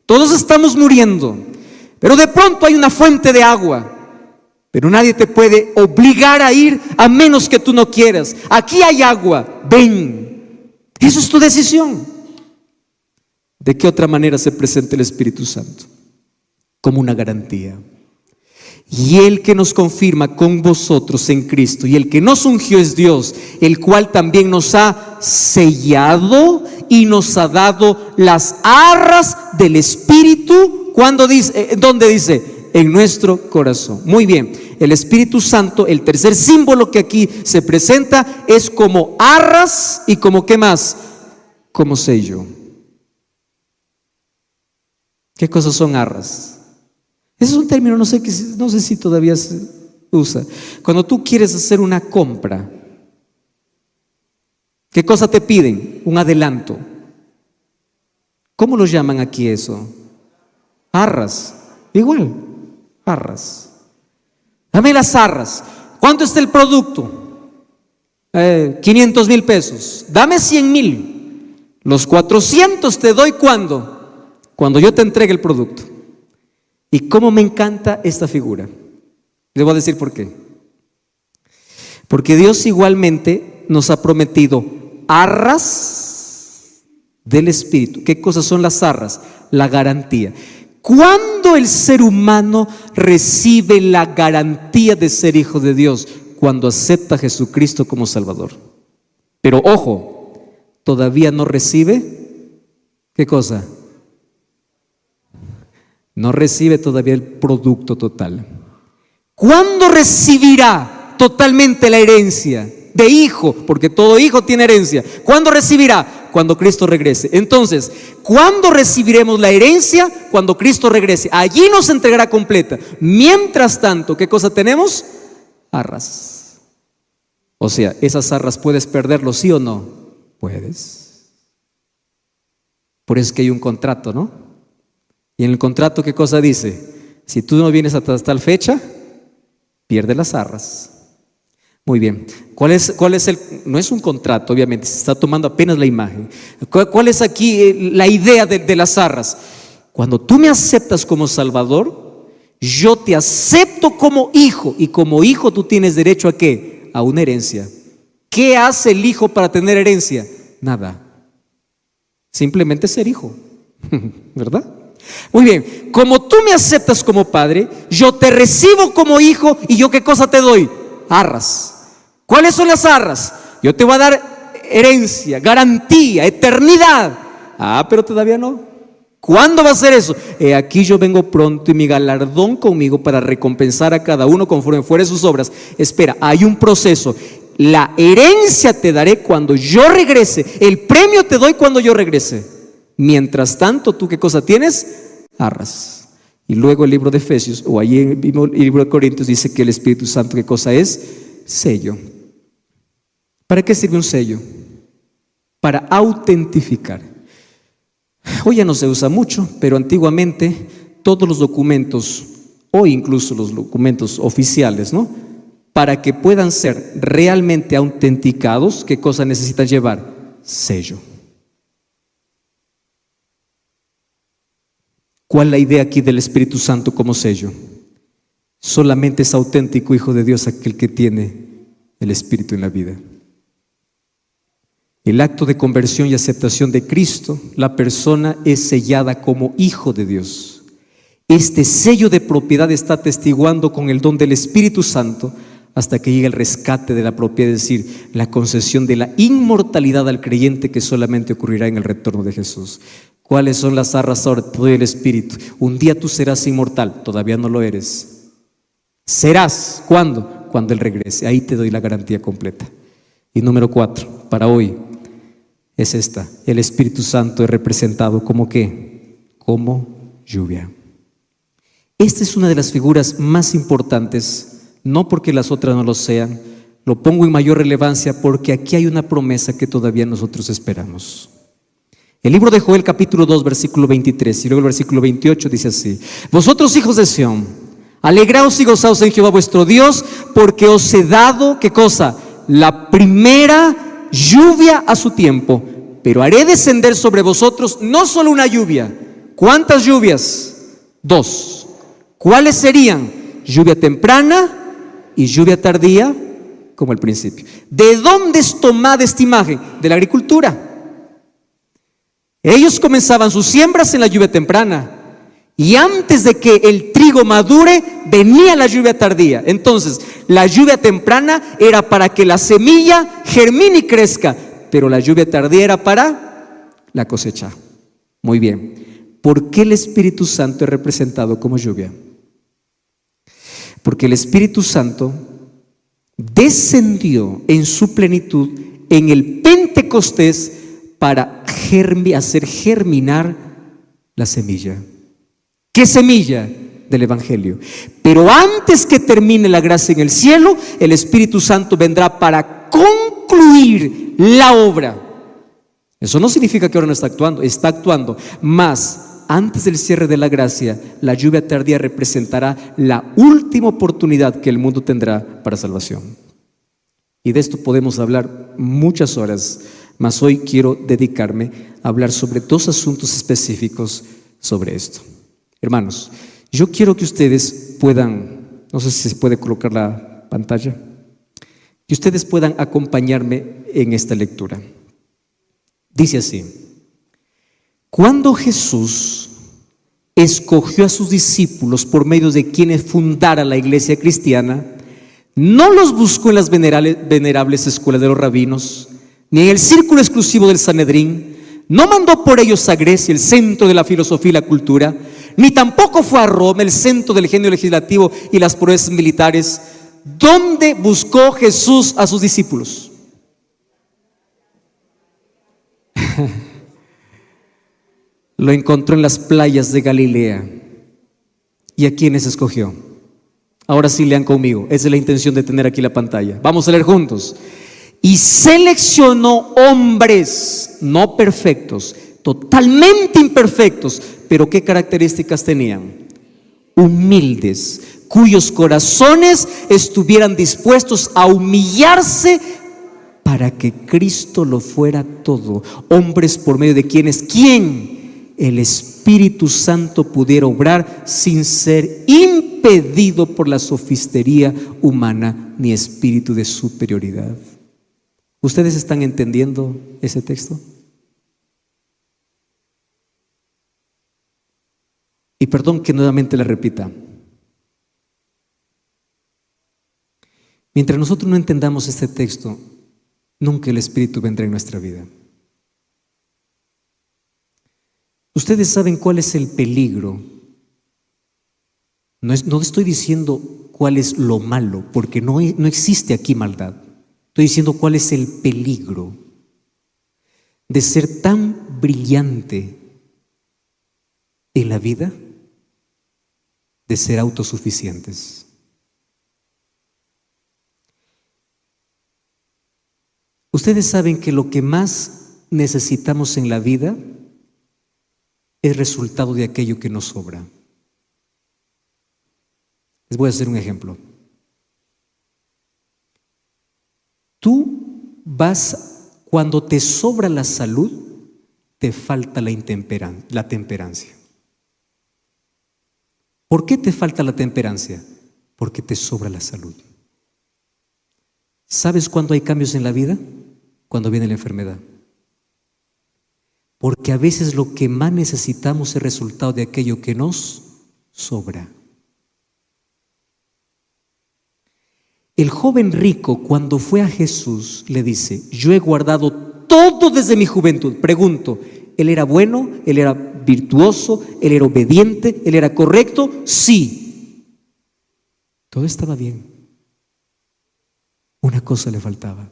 todos estamos muriendo, pero de pronto hay una fuente de agua. Pero nadie te puede obligar a ir a menos que tú no quieras. Aquí hay agua, ven. Eso es tu decisión. ¿De qué otra manera se presenta el Espíritu Santo? Como una garantía. Y el que nos confirma con vosotros en Cristo, y el que nos ungió es Dios, el cual también nos ha sellado y nos ha dado las arras del Espíritu. ¿Cuándo dice? ¿Dónde dice? En nuestro corazón. Muy bien, el Espíritu Santo, el tercer símbolo que aquí se presenta, es como arras y como ¿qué más? Como sello. ¿Qué cosas son arras? Ese es un término, no sé si todavía se usa. Cuando tú quieres hacer una compra, ¿qué cosa te piden? Un adelanto. ¿Cómo lo llaman aquí eso? Arras. Igual, arras. Dame las arras. ¿Cuánto está el producto? 500,000 pesos. Dame 100,000. Los 400 te doy ¿cuándo? Cuando yo te entregue el producto. Y cómo me encanta esta figura. Les voy a decir por qué. Porque Dios igualmente nos ha prometido arras del Espíritu. ¿Qué cosas son las arras? La garantía. ¿Cuándo el ser humano recibe la garantía de ser hijo de Dios? Cuando acepta a Jesucristo como Salvador. Pero ojo, todavía no recibe, ¿qué cosa? No recibe todavía el producto total. ¿Cuándo recibirá totalmente la herencia de hijo? Porque todo hijo tiene herencia. ¿Cuándo recibirá? Cuando Cristo regrese. Entonces, ¿cuándo recibiremos la herencia? Cuando Cristo regrese. Allí nos entregará completa. Mientras tanto, ¿qué cosa tenemos? Arras. O sea, esas arras puedes perderlo, ¿sí o no? Puedes. Por eso es que hay un contrato, ¿no? Y en el contrato, ¿qué cosa dice? Si tú no vienes hasta tal fecha, pierde las arras. Muy bien. ¿Cuál es el? No es un contrato, obviamente, se está tomando apenas la imagen. ¿Cuál es aquí la idea de las arras? Cuando tú me aceptas como Salvador, yo te acepto como hijo, y como hijo tú tienes derecho ¿a qué? A una herencia. ¿Qué hace el hijo para tener herencia? Nada. Simplemente ser hijo. ¿Verdad? Muy bien. Como tú me aceptas como padre, yo te recibo como hijo, y yo ¿qué cosa te doy? Arras. ¿Cuáles son las arras? Yo te voy a dar herencia, garantía, eternidad. Pero todavía no. ¿Cuándo va a ser eso? Aquí yo vengo pronto y mi galardón conmigo para recompensar a cada uno conforme fuere sus obras. Espera, hay un proceso. La herencia te daré cuando yo regrese. El premio te doy cuando yo regrese. Mientras tanto, ¿tú qué cosa tienes? Arras. Y luego el libro de Efesios, o allí en el mismo libro de Corintios, dice que el Espíritu Santo, ¿qué cosa es? Sello. ¿Para qué sirve un sello? Para autentificar. Hoy ya no se usa mucho, pero antiguamente todos los documentos, o incluso los documentos oficiales, ¿no? Para que puedan ser realmente autenticados, ¿qué cosa necesitan llevar? Sello. ¿Cuál es la idea aquí del Espíritu Santo como sello? Solamente es auténtico hijo de Dios aquel que tiene el Espíritu en la vida. El acto de conversión y aceptación de Cristo, la persona es sellada como hijo de Dios. Este sello de propiedad está atestiguando con el don del Espíritu Santo hasta que llegue el rescate de la propiedad, es decir, la concesión de la inmortalidad al creyente, que solamente ocurrirá en el retorno de Jesús. ¿Cuáles son las arras ahora? Te doy el Espíritu. Un día tú serás inmortal, todavía no lo eres. Serás, ¿cuándo? Cuando Él regrese. Ahí te doy la garantía completa. Y número 4, para hoy, es esta: el Espíritu Santo es representado como ¿qué? Como lluvia. Esta es una de las figuras más importantes, no porque las otras no lo sean, lo pongo en mayor relevancia porque aquí hay una promesa que todavía nosotros esperamos. El libro de Joel capítulo 2 versículo 23 y luego el versículo 28 dice así: vosotros hijos de Sión, alegraos y gozaos en Jehová vuestro Dios, porque os he dado, ¿qué cosa? La primera lluvia a su tiempo, pero haré descender sobre vosotros no solo una lluvia. ¿Cuántas lluvias? 2. ¿Cuáles serían? Lluvia temprana y lluvia tardía, como al principio. ¿De dónde es tomada esta imagen? De la agricultura. Ellos comenzaban sus siembras en la lluvia temprana, y antes de que el trigo madure venía la lluvia tardía. Entonces la lluvia temprana era para que la semilla germine y crezca, pero la lluvia tardía era para la cosecha. Muy bien. ¿Por qué el Espíritu Santo es representado como lluvia? Porque el Espíritu Santo descendió en su plenitud en el Pentecostés para hacer germinar la semilla. ¿Qué semilla? Del Evangelio. Pero antes que termine la gracia en el cielo, el Espíritu Santo vendrá para concluir la obra. Eso no significa que ahora no está actuando, más antes del cierre de la gracia, la lluvia tardía representará la última oportunidad que el mundo tendrá para salvación. Y de esto podemos hablar muchas horas, mas hoy quiero dedicarme a hablar sobre 2 asuntos específicos sobre esto. Hermanos, yo quiero que ustedes puedan No sé si se puede colocar la pantalla. Que ustedes puedan acompañarme en esta lectura. Dice así: cuando Jesús escogió a sus discípulos por medio de quienes fundara la iglesia cristiana, no los buscó en las venerables escuelas de los rabinos, ni en el círculo exclusivo del Sanedrín. No mandó por ellos a Grecia, el centro de la filosofía y la cultura, ni tampoco fue a Roma, el centro del genio legislativo y las proezas militares. ¿Dónde buscó Jesús a sus discípulos? Lo encontró en las playas de Galilea. ¿Y a quiénes escogió? Ahora sí, lean conmigo. Esa es la intención de tener aquí la pantalla. Vamos a leer juntos. Y seleccionó hombres no perfectos, totalmente imperfectos, pero ¿qué características tenían? Humildes, cuyos corazones estuvieran dispuestos a humillarse para que Cristo lo fuera todo. Hombres por medio de quienes, ¿quién? El Espíritu Santo pudiera obrar sin ser impedido por la sofistería humana ni espíritu de superioridad. ¿Ustedes están entendiendo ese texto? Y perdón que nuevamente le repita. Mientras nosotros no entendamos este texto, nunca el Espíritu vendrá en nuestra vida. Ustedes saben cuál es el peligro. No estoy diciendo cuál es lo malo, porque no existe aquí maldad. Estoy diciendo cuál es el peligro de ser tan brillante en la vida, de ser autosuficientes. Ustedes saben que lo que más necesitamos en la vida es resultado de aquello que nos sobra. Les voy a hacer un ejemplo. Tú vas, cuando te sobra la salud, te falta la temperancia. ¿Por qué te falta la temperancia? Porque te sobra la salud. ¿Sabes cuándo hay cambios en la vida? Cuando viene la enfermedad. Porque a veces lo que más necesitamos es resultado de aquello que nos sobra. El joven rico, cuando fue a Jesús, le dice: yo he guardado todo desde mi juventud. Pregunto, ¿él era bueno? ¿Él era virtuoso? ¿Él era obediente? ¿Él era correcto? Sí. Todo estaba bien. Una cosa le faltaba.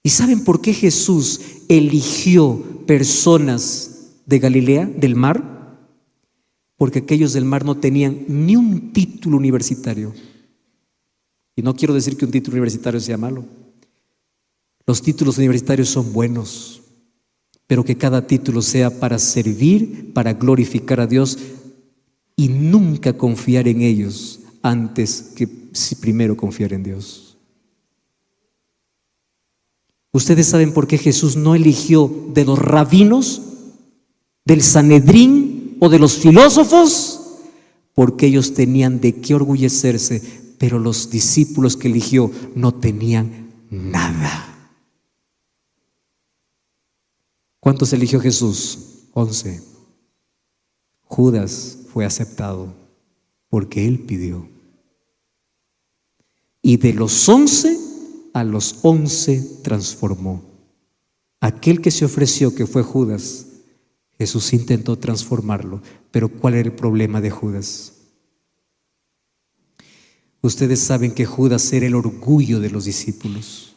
¿Y saben por qué Jesús eligió personas de Galilea, del mar? Porque aquellos del mar no tenían ni un título universitario. Y no quiero decir que un título universitario sea malo. Los títulos universitarios son buenos, pero que cada título sea para servir, para glorificar a Dios, y nunca confiar en ellos antes que primero confiar en Dios. ¿Ustedes saben por qué Jesús no eligió de los rabinos, del Sanedrín o de los filósofos? Porque ellos tenían de qué orgullecerse, pero los discípulos que eligió no tenían nada. ¿Cuántos eligió Jesús? 11. Judas fue aceptado porque él pidió. Y de los 11 a los 11 transformó. Aquel que se ofreció, que fue Judas, Jesús intentó transformarlo. Pero ¿cuál era el problema de Judas? Ustedes saben que Judas era el orgullo de los discípulos.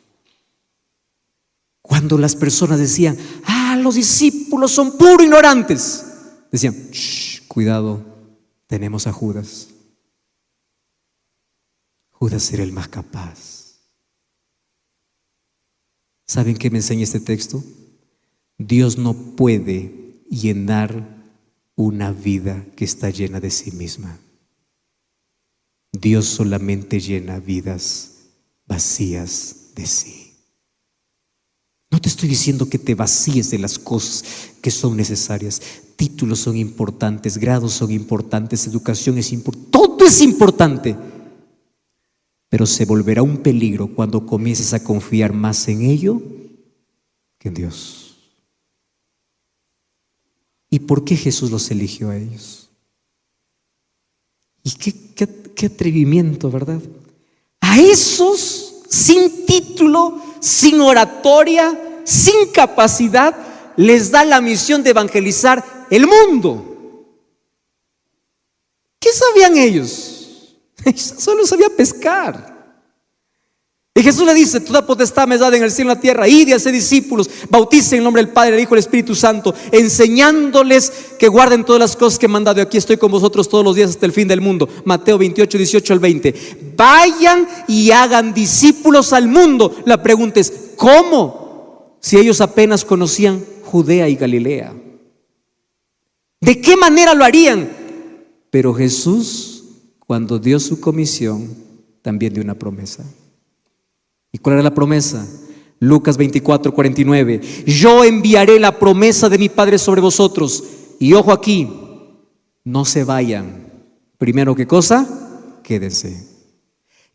Cuando las personas decían: los discípulos son puro ignorantes, decían: cuidado, tenemos a Judas. Judas era el más capaz. ¿Saben qué me enseña este texto? Dios no puede llenar una vida que está llena de sí misma. Dios solamente llena vidas vacías de sí. No te estoy diciendo que te vacíes de las cosas que son necesarias, títulos son importantes, grados son importantes, educación es importante, todo es importante. Pero se volverá un peligro cuando comiences a confiar más en ello que en Dios. ¿Y por qué Jesús los eligió a ellos? Y qué atrevimiento, ¿verdad? A esos sin título, sin oratoria, sin capacidad, les da la misión de evangelizar el mundo. ¿Qué sabían ellos? Ellos solo sabían pescar. Y Jesús le dice: toda potestad me es dada en el cielo y en la tierra. Id y haced discípulos, bauticen en el nombre del Padre, del Hijo y del Espíritu Santo, enseñándoles que guarden todas las cosas que he mandado. Y aquí estoy con vosotros todos los días hasta el fin del mundo. Mateo 28, 18 al 20. Vayan y hagan discípulos al mundo. La pregunta es: ¿cómo? Si ellos apenas conocían Judea y Galilea. ¿De qué manera lo harían? Pero Jesús, cuando dio su comisión, también dio una promesa. ¿Y cuál era la promesa? Lucas 24, 49. Yo enviaré la promesa de mi Padre sobre vosotros. Y ojo aquí, no se vayan. Primero, ¿qué cosa? Quédense.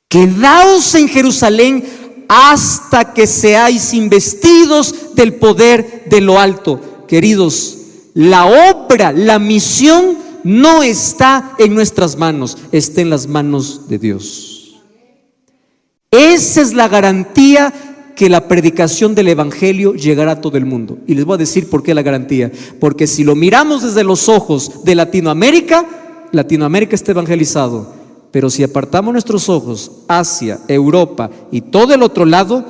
Quedaos en Jerusalén hasta que seáis investidos del poder de lo alto. Queridos, la obra, la misión no está en nuestras manos, está en las manos de Dios. Esa es la garantía que la predicación del evangelio llegará a todo el mundo. Y les voy a decir por qué la garantía. Porque si lo miramos desde los ojos de Latinoamérica, Latinoamérica está evangelizado. Pero si apartamos nuestros ojos Asia, Europa y todo el otro lado,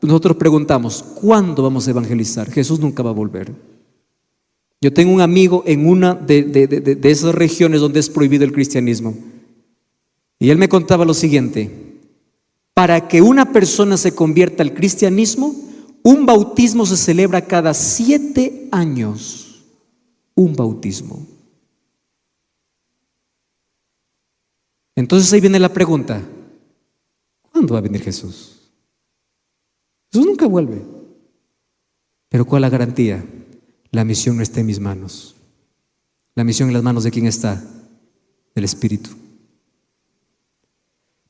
nosotros preguntamos: ¿cuándo vamos a evangelizar? Jesús nunca va a volver. Yo tengo un amigo en una de esas regiones donde es prohibido el cristianismo. Y él me contaba lo siguiente: para que una persona se convierta al cristianismo, un bautismo se celebra cada 7 años. Un bautismo. Entonces ahí viene la pregunta: ¿cuándo va a venir Jesús? Jesús nunca vuelve. Pero ¿cuál es la garantía? La misión no está en mis manos. La misión en las manos de ¿quién está? Del Espíritu.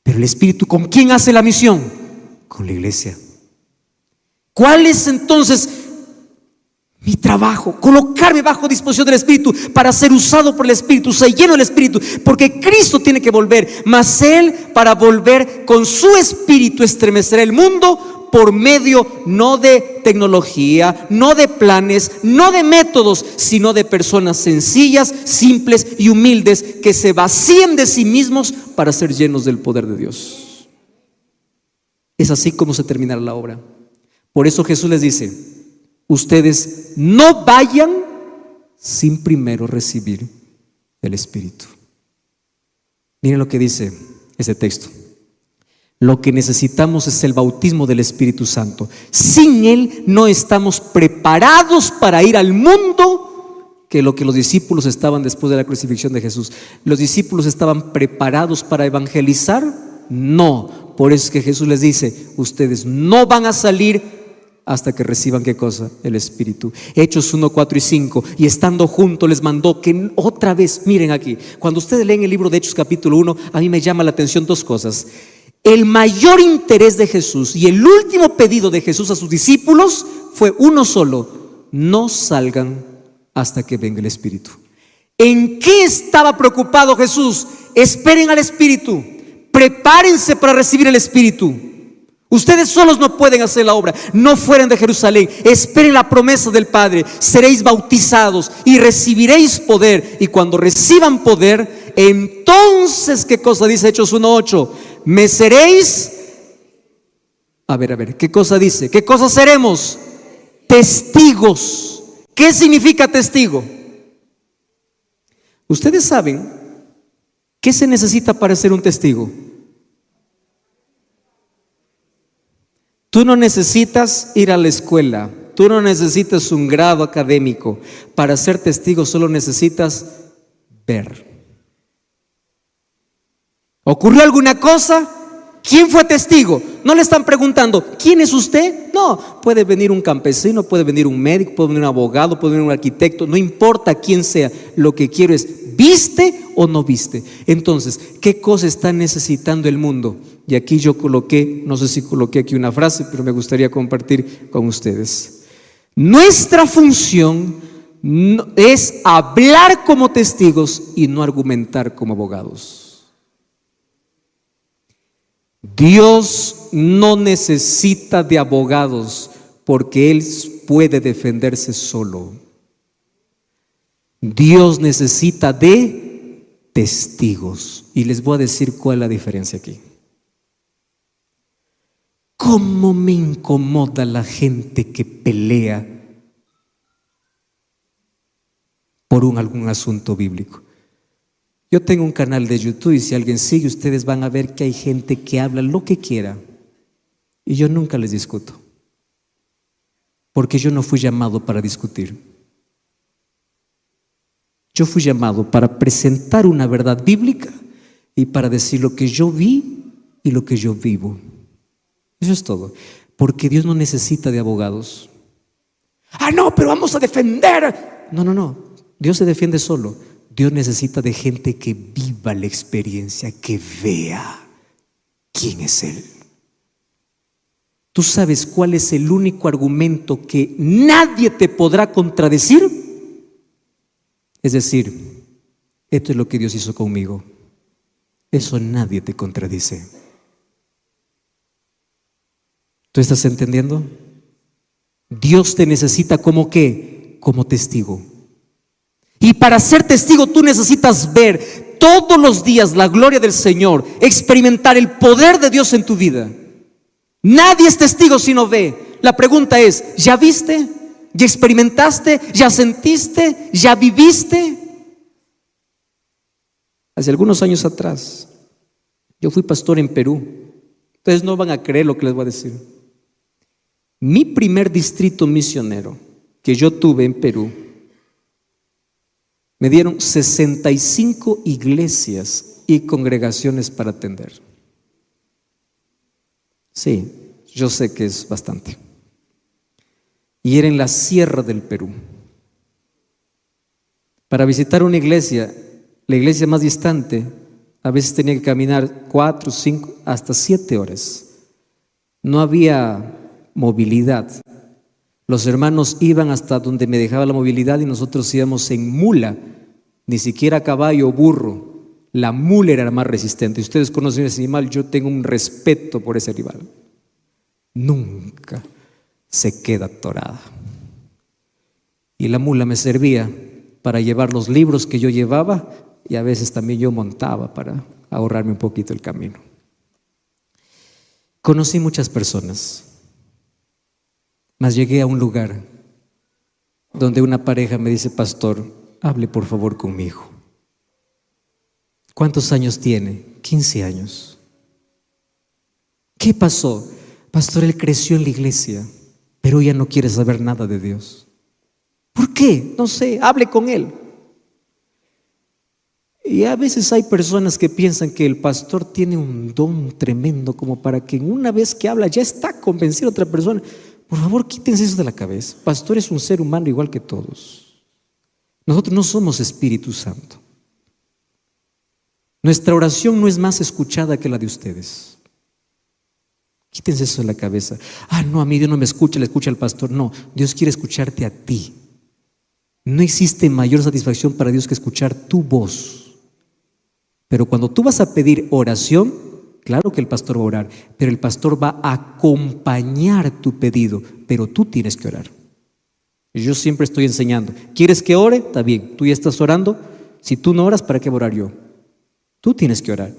Pero el Espíritu, ¿con quién hace la misión? Con la iglesia. ¿Cuál es entonces mi trabajo? Colocarme bajo disposición del Espíritu para ser usado por el Espíritu, ser lleno del Espíritu, porque Cristo tiene que volver, mas Él, para volver con su Espíritu, estremecerá el mundo por medio no de tecnología, no de planes, no de métodos, sino de personas sencillas, simples y humildes que se vacíen de sí mismos para ser llenos del poder de Dios. Es así como se terminará la obra. Por eso Jesús les dice: ustedes no vayan sin primero recibir el Espíritu. Miren lo que dice ese texto. Lo que necesitamos es el bautismo del Espíritu Santo. Sin Él no estamos preparados para ir al mundo, que lo que los discípulos estaban después de la crucifixión de Jesús. ¿Los discípulos estaban preparados para evangelizar? No. Por eso es que Jesús les dice: ustedes no van a salir hasta que reciban ¿qué cosa? El Espíritu. Hechos 1, 4 y 5. Y estando juntos les mandó que otra vez, miren aquí, cuando ustedes leen el libro de Hechos capítulo 1, a mí me llama la atención dos cosas. El mayor interés de Jesús y el último pedido de Jesús a sus discípulos fue uno solo: no salgan hasta que venga el Espíritu. ¿En qué estaba preocupado Jesús? Esperen al Espíritu, prepárense para recibir el Espíritu. Ustedes solos no pueden hacer la obra, no fueren de Jerusalén, esperen la promesa del Padre, seréis bautizados y recibiréis poder, y cuando reciban poder, entonces, ¿qué cosa dice Hechos 1:8? Me seréis, a ver, ¿qué cosa dice? ¿Qué cosa seremos? Testigos. ¿Qué significa testigo? Ustedes saben qué se necesita para ser un testigo. Tú no necesitas ir a la escuela, tú no necesitas un grado académico. Para ser testigo solo necesitas ver. ¿Ocurrió alguna cosa? ¿Quién fue testigo? No le están preguntando, ¿quién es usted? No, puede venir un campesino, puede venir un médico, puede venir un abogado, puede venir un arquitecto, no importa quién sea. Lo que quiero es, ¿viste o no viste? Entonces, ¿qué cosa está necesitando el mundo? Y aquí yo coloqué, no sé si coloqué aquí una frase, pero me gustaría compartir con ustedes. Nuestra función es hablar como testigos y no argumentar como abogados. Dios no necesita de abogados porque Él puede defenderse solo. Dios necesita de testigos. Y les voy a decir cuál es la diferencia aquí. ¿Cómo me incomoda la gente que pelea por algún asunto bíblico? Yo tengo un canal de YouTube y si alguien sigue, ustedes van a ver que hay gente que habla lo que quiera y yo nunca les discuto, porque yo no fui llamado para discutir. Yo fui llamado para presentar una verdad bíblica y para decir lo que yo vi y lo que yo vivo. Eso es todo, porque Dios no necesita de abogados. No, pero vamos a defender. No, Dios se defiende solo. Dios necesita de gente que viva la experiencia, que vea quién es Él. ¿Tú sabes cuál es el único argumento que nadie te podrá contradecir? Es decir, esto es lo que Dios hizo conmigo. Eso nadie te contradice. ¿Tú estás entendiendo? Dios te necesita como ¿qué? Como testigo. Y para ser testigo tú necesitas ver todos los días la gloria del Señor, experimentar el poder de Dios en tu vida. Nadie es testigo si no ve. La pregunta es, ¿ya viste? ¿Ya experimentaste? ¿Ya sentiste? ¿Ya viviste? Hace algunos años atrás, yo fui pastor en Perú. Ustedes no van a creer lo que les voy a decir. Mi primer distrito misionero que yo tuve en Perú, me dieron 65 iglesias y congregaciones para atender. Sí, yo sé que es bastante. Y era en la sierra del Perú. Para visitar una iglesia, la iglesia más distante, a veces tenía que caminar 4, 5, hasta 7 horas. No había movilidad. Los hermanos iban hasta donde me dejaba la movilidad y nosotros íbamos en mula, ni siquiera caballo o burro. La mula era la más resistente. Ustedes conocen ese animal, yo tengo un respeto por ese animal. Nunca se queda atorada. Y la mula me servía para llevar los libros que yo llevaba y a veces también yo montaba para ahorrarme un poquito el camino. Conocí muchas personas. Mas llegué a un lugar donde una pareja me dice: pastor, hable por favor conmigo. ¿Cuántos años tiene? 15 años. ¿Qué pasó? Pastor, él creció en la iglesia, pero ya no quiere saber nada de Dios. ¿Por qué? No sé, hable con él. Y a veces hay personas que piensan que el pastor tiene un don tremendo como para que en una vez que habla ya está convencido a otra persona. Por favor, quítense eso de la cabeza. Pastor es un ser humano igual que todos. Nosotros no somos Espíritu Santo. Nuestra oración no es más escuchada que la de ustedes. Quítense eso de la cabeza. No, a mí Dios no me escucha, le escucha al pastor. No, Dios quiere escucharte a ti. No existe mayor satisfacción para Dios que escuchar tu voz. Pero cuando tú vas a pedir oración, claro que el pastor va a orar, pero el pastor va a acompañar tu pedido, pero tú tienes que orar. Yo siempre estoy enseñando. ¿Quieres que ore? Está bien, tú ya estás orando. Si tú no oras, ¿para qué voy a orar yo? Tú tienes que orar.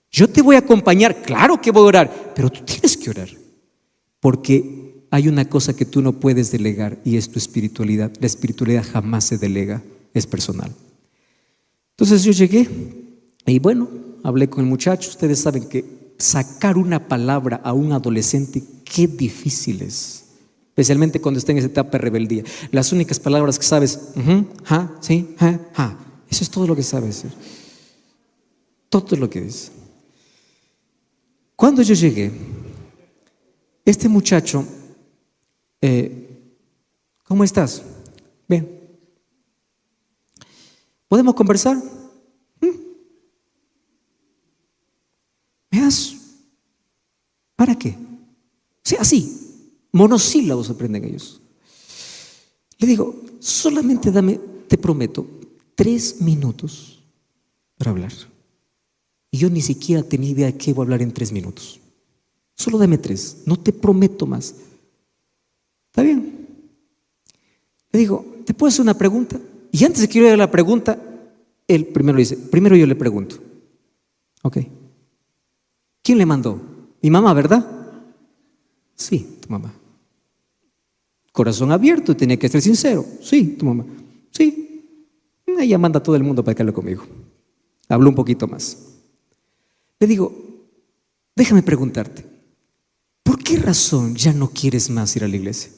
Yo te voy a acompañar, claro que voy a orar, pero tú tienes que orar. Porque hay una cosa que tú no puedes delegar y es tu espiritualidad. La espiritualidad jamás se delega, es personal. Entonces yo llegué y bueno, hablé con el muchacho. Ustedes saben que sacar una palabra a un adolescente, qué difícil es. Especialmente cuando está en esa etapa de rebeldía. Las únicas palabras que sabes, sí, eso es todo lo que sabes. Todo lo que es. Cuando yo llegué, este muchacho, ¿cómo estás? Bien. ¿Podemos conversar? ¿Veas? ¿Para qué? O sea, así, monosílabos aprenden ellos. Le digo, solamente dame, te prometo, 3 minutos para hablar. Y yo ni siquiera tenía idea de qué voy a hablar en 3 minutos. Solo dame 3, no te prometo más. ¿Está bien? Le digo, ¿te puedo hacer una pregunta? Y antes de que yo le haga la pregunta, él primero dice, primero yo le pregunto. Ok. ¿Quién le mandó? Mi mamá, ¿verdad? Sí, tu mamá. Corazón abierto, tenía que ser sincero. Sí, tu mamá. Sí. Ella manda a todo el mundo para que hable conmigo. Habló un poquito más. Le digo, déjame preguntarte, ¿por qué razón ya no quieres más ir a la iglesia?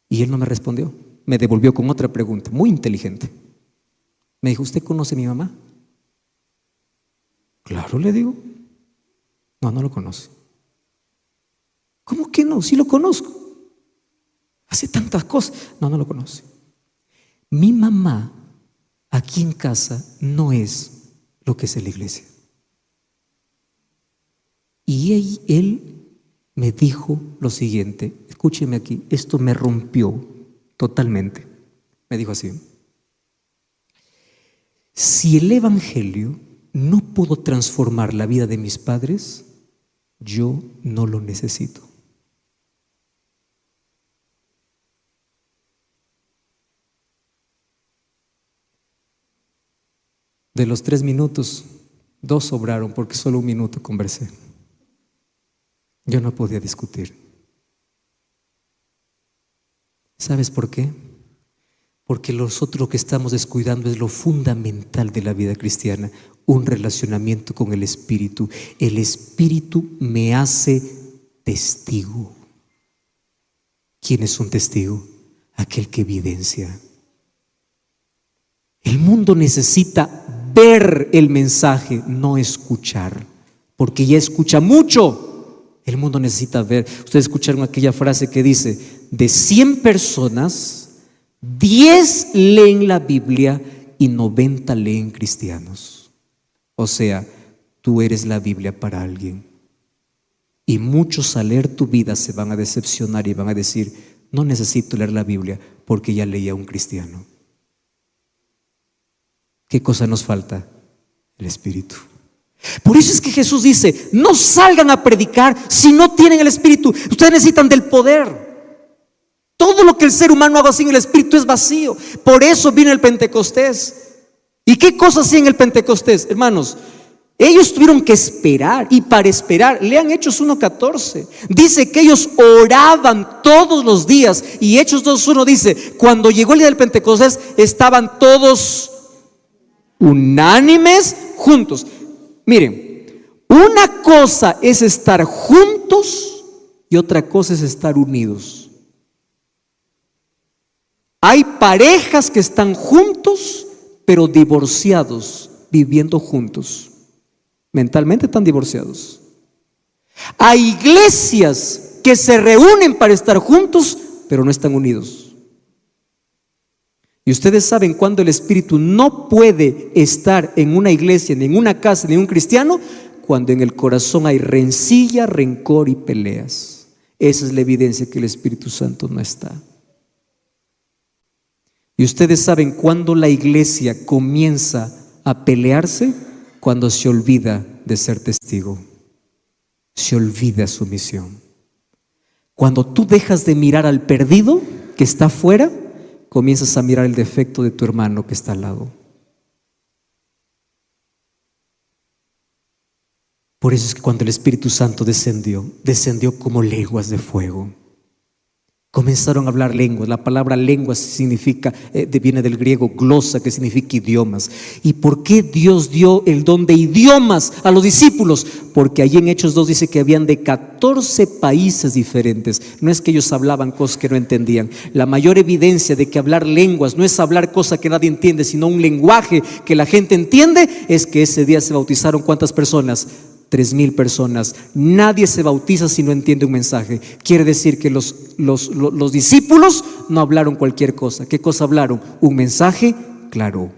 Y él no me respondió. Me devolvió con otra pregunta, muy inteligente. Me dijo, ¿usted conoce a mi mamá? Claro, le digo. No, no lo conoce. ¿Cómo que no? Sí lo conozco. Hace tantas cosas. No, no lo conoce. Mi mamá aquí en casa no es lo que es en la iglesia. Y él me dijo lo siguiente, escúcheme aquí, esto me rompió totalmente. Me dijo así: si el evangelio no pudo transformar la vida de mis padres, yo no lo necesito. De los 3 minutos, 2 sobraron porque solo 1 minuto conversé. Yo no podía discutir. ¿Sabes por qué? Porque nosotros lo que estamos descuidando es lo fundamental de la vida cristiana, un relacionamiento con el Espíritu. El Espíritu me hace testigo. ¿Quién es un testigo? Aquel que evidencia. El mundo necesita ver el mensaje, no escuchar, porque ya escucha mucho. El mundo necesita ver. Ustedes escucharon aquella frase que dice: de 100 personas, 10 leen la Biblia y 90 leen cristianos. O sea, tú eres la Biblia para alguien. Y muchos al leer tu vida se van a decepcionar y van a decir: no necesito leer la Biblia porque ya leía un cristiano. ¿Qué cosa nos falta? El Espíritu. Por eso es que Jesús dice: no salgan a predicar si no tienen el Espíritu. Ustedes necesitan del poder. Todo lo que el ser humano haga sin el Espíritu es vacío. Por eso vino el Pentecostés. ¿Y qué cosas hacían en el Pentecostés? Hermanos, ellos tuvieron que esperar, y para esperar, lean Hechos 1:14, dice que ellos oraban todos los días. Y Hechos 2:1 dice: cuando llegó el día del Pentecostés, estaban todos unánimes, juntos. Miren, una cosa es estar juntos y otra cosa es estar unidos. Hay parejas que están juntos pero divorciados, viviendo juntos. Mentalmente están divorciados. Hay iglesias que se reúnen para estar juntos pero no están unidos. Y ustedes saben cuando el Espíritu no puede estar en una iglesia, ni en una casa, ni en un cristiano, cuando en el corazón hay rencilla, rencor y peleas. Esa es la evidencia que el Espíritu Santo no está. Y ustedes saben cuando la iglesia comienza a pelearse, cuando se olvida de ser testigo, se olvida su misión. Cuando tú dejas de mirar al perdido que está afuera, comienzas a mirar el defecto de tu hermano que está al lado. Por eso es que cuando el Espíritu Santo descendió como lenguas de fuego. Comenzaron a hablar lenguas. La palabra lenguas significa, viene del griego glosa, que significa idiomas. ¿Y por qué Dios dio el don de idiomas a los discípulos? Porque allí en Hechos 2 dice que habían de 14 países diferentes. No es que ellos hablaban cosas que no entendían. La mayor evidencia de que hablar lenguas no es hablar cosas que nadie entiende, sino un lenguaje que la gente entiende, es que ese día se bautizaron ¿cuántas personas? 3,000 personas. Nadie se bautiza si no entiende un mensaje. Quiere decir que los discípulos no hablaron cualquier cosa. ¿Qué cosa hablaron? Un mensaje claro.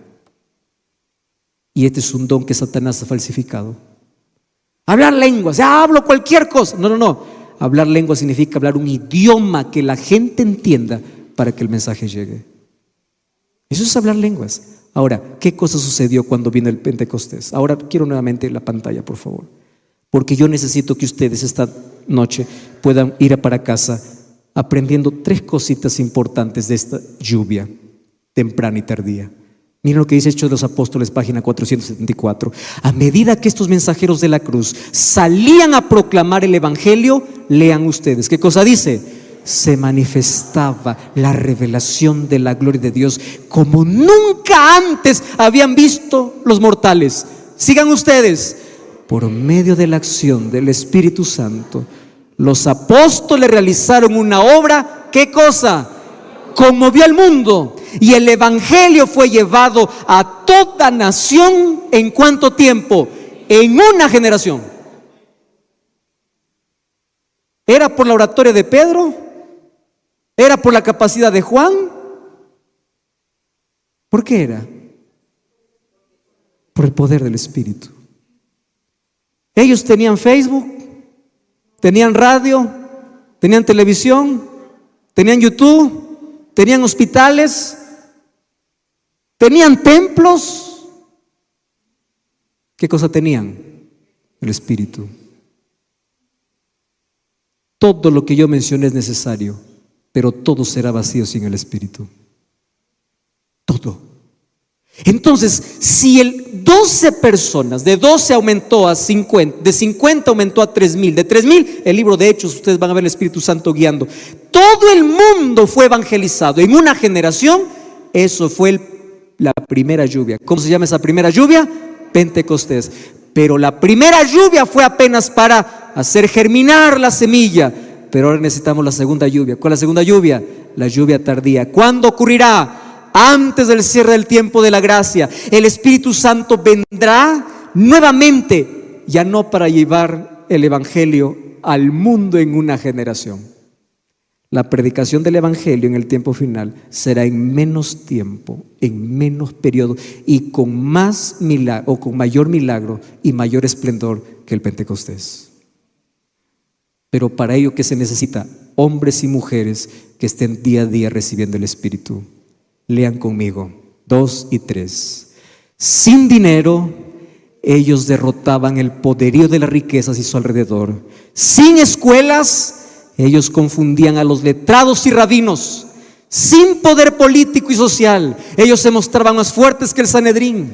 Y este es un don que Satanás ha falsificado. Hablar lenguas, ya hablo cualquier cosa. No. Hablar lenguas significa hablar un idioma que la gente entienda para que el mensaje llegue. Eso es hablar lenguas. Ahora, ¿qué cosa sucedió cuando vino el Pentecostés? Ahora quiero nuevamente la pantalla, por favor. Porque yo necesito que ustedes esta noche puedan ir para casa aprendiendo 3 cositas importantes de esta lluvia temprana y tardía. Miren lo que dice Hechos de los Apóstoles, página 474. A medida que estos mensajeros de la cruz salían a proclamar el evangelio, lean ustedes. ¿Qué cosa dice? Se manifestaba la revelación de la gloria de Dios como nunca antes habían visto los mortales. Sigan ustedes. Por medio de la acción del Espíritu Santo, los apóstoles realizaron una obra, ¿qué cosa? Conmovió al mundo, y el evangelio fue llevado a toda nación. ¿En cuánto tiempo? En una generación. ¿Era por la oratoria de Pedro? ¿Era por la capacidad de Juan? ¿Por qué era? Por el poder del Espíritu. Ellos tenían Facebook, tenían radio, tenían televisión, tenían YouTube, tenían hospitales, tenían templos. ¿Qué cosa tenían? El Espíritu. Todo lo que yo mencioné es necesario, pero todo será vacío sin el Espíritu. Todo. Entonces, si el 12 personas, de 12 aumentó a 50, de 50 aumentó a 3,000, de 3,000, el libro de Hechos, ustedes van a ver el Espíritu Santo guiando. Todo el mundo fue evangelizado en una generación. Eso fue la primera lluvia. ¿Cómo se llama esa primera lluvia? Pentecostés. Pero la primera lluvia fue apenas para hacer germinar la semilla. Pero ahora necesitamos la segunda lluvia. ¿Cuál es la segunda lluvia? La lluvia tardía. ¿Cuándo ocurrirá? Antes del cierre del tiempo de la gracia. El Espíritu Santo vendrá nuevamente, ya no para llevar el evangelio al mundo en una generación. La predicación del evangelio en el tiempo final será en menos tiempo, en menos periodo y con más milagro, o con mayor milagro y mayor esplendor que el Pentecostés. Pero para ello, ¿qué se necesita? Hombres y mujeres que estén día a día recibiendo el Espíritu. Lean conmigo, 2 y 3. Sin dinero, ellos derrotaban el poderío de las riquezas y su alrededor. Sin escuelas, ellos confundían a los letrados y rabinos. Sin poder político y social, ellos se mostraban más fuertes que el Sanedrín.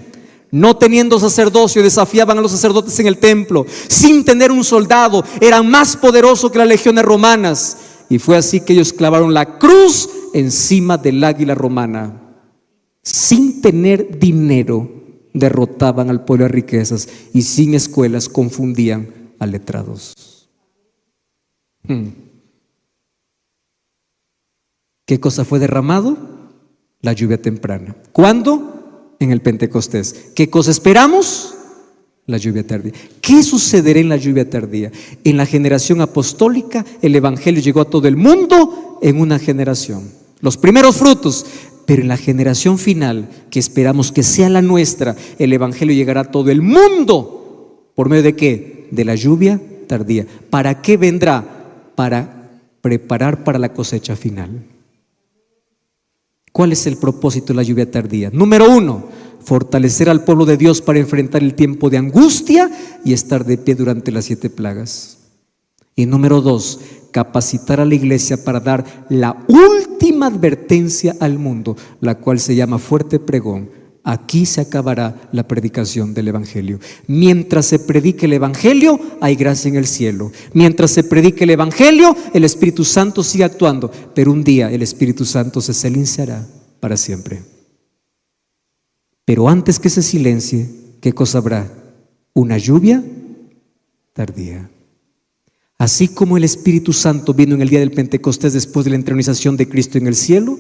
No teniendo sacerdocio, desafiaban a los sacerdotes en el templo. Sin tener un soldado, eran más poderosos que las legiones romanas. Y fue así que ellos clavaron la cruz encima del águila romana. Sin tener dinero, derrotaban al pueblo de riquezas, y sin escuelas confundían a letrados. ¿Qué cosa fue derramado? La lluvia temprana. ¿Cuándo? En el Pentecostés. ¿Qué cosa esperamos? La lluvia tardía. ¿Qué sucederá en la lluvia tardía? En la generación apostólica, el evangelio llegó a todo el mundo en una generación. Los primeros frutos. Pero en la generación final, que esperamos que sea la nuestra, el evangelio llegará a todo el mundo. ¿Por medio de qué? De la lluvia tardía. ¿Para qué vendrá? Para preparar para la cosecha final. ¿Cuál es el propósito de la lluvia tardía? Número 1, fortalecer al pueblo de Dios para enfrentar el tiempo de angustia y estar de pie durante las 7 plagas. Y número 2, capacitar a la iglesia para dar la última advertencia al mundo, la cual se llama fuerte pregón. Aquí se acabará la predicación del evangelio. Mientras se predique el evangelio, hay gracia en el cielo. Mientras se predique el evangelio, el Espíritu Santo sigue actuando. Pero un día el Espíritu Santo se silenciará para siempre. Pero antes que se silencie, ¿qué cosa habrá? Una lluvia tardía. Así como el Espíritu Santo vino en el día del Pentecostés después de la entronización de Cristo en el cielo,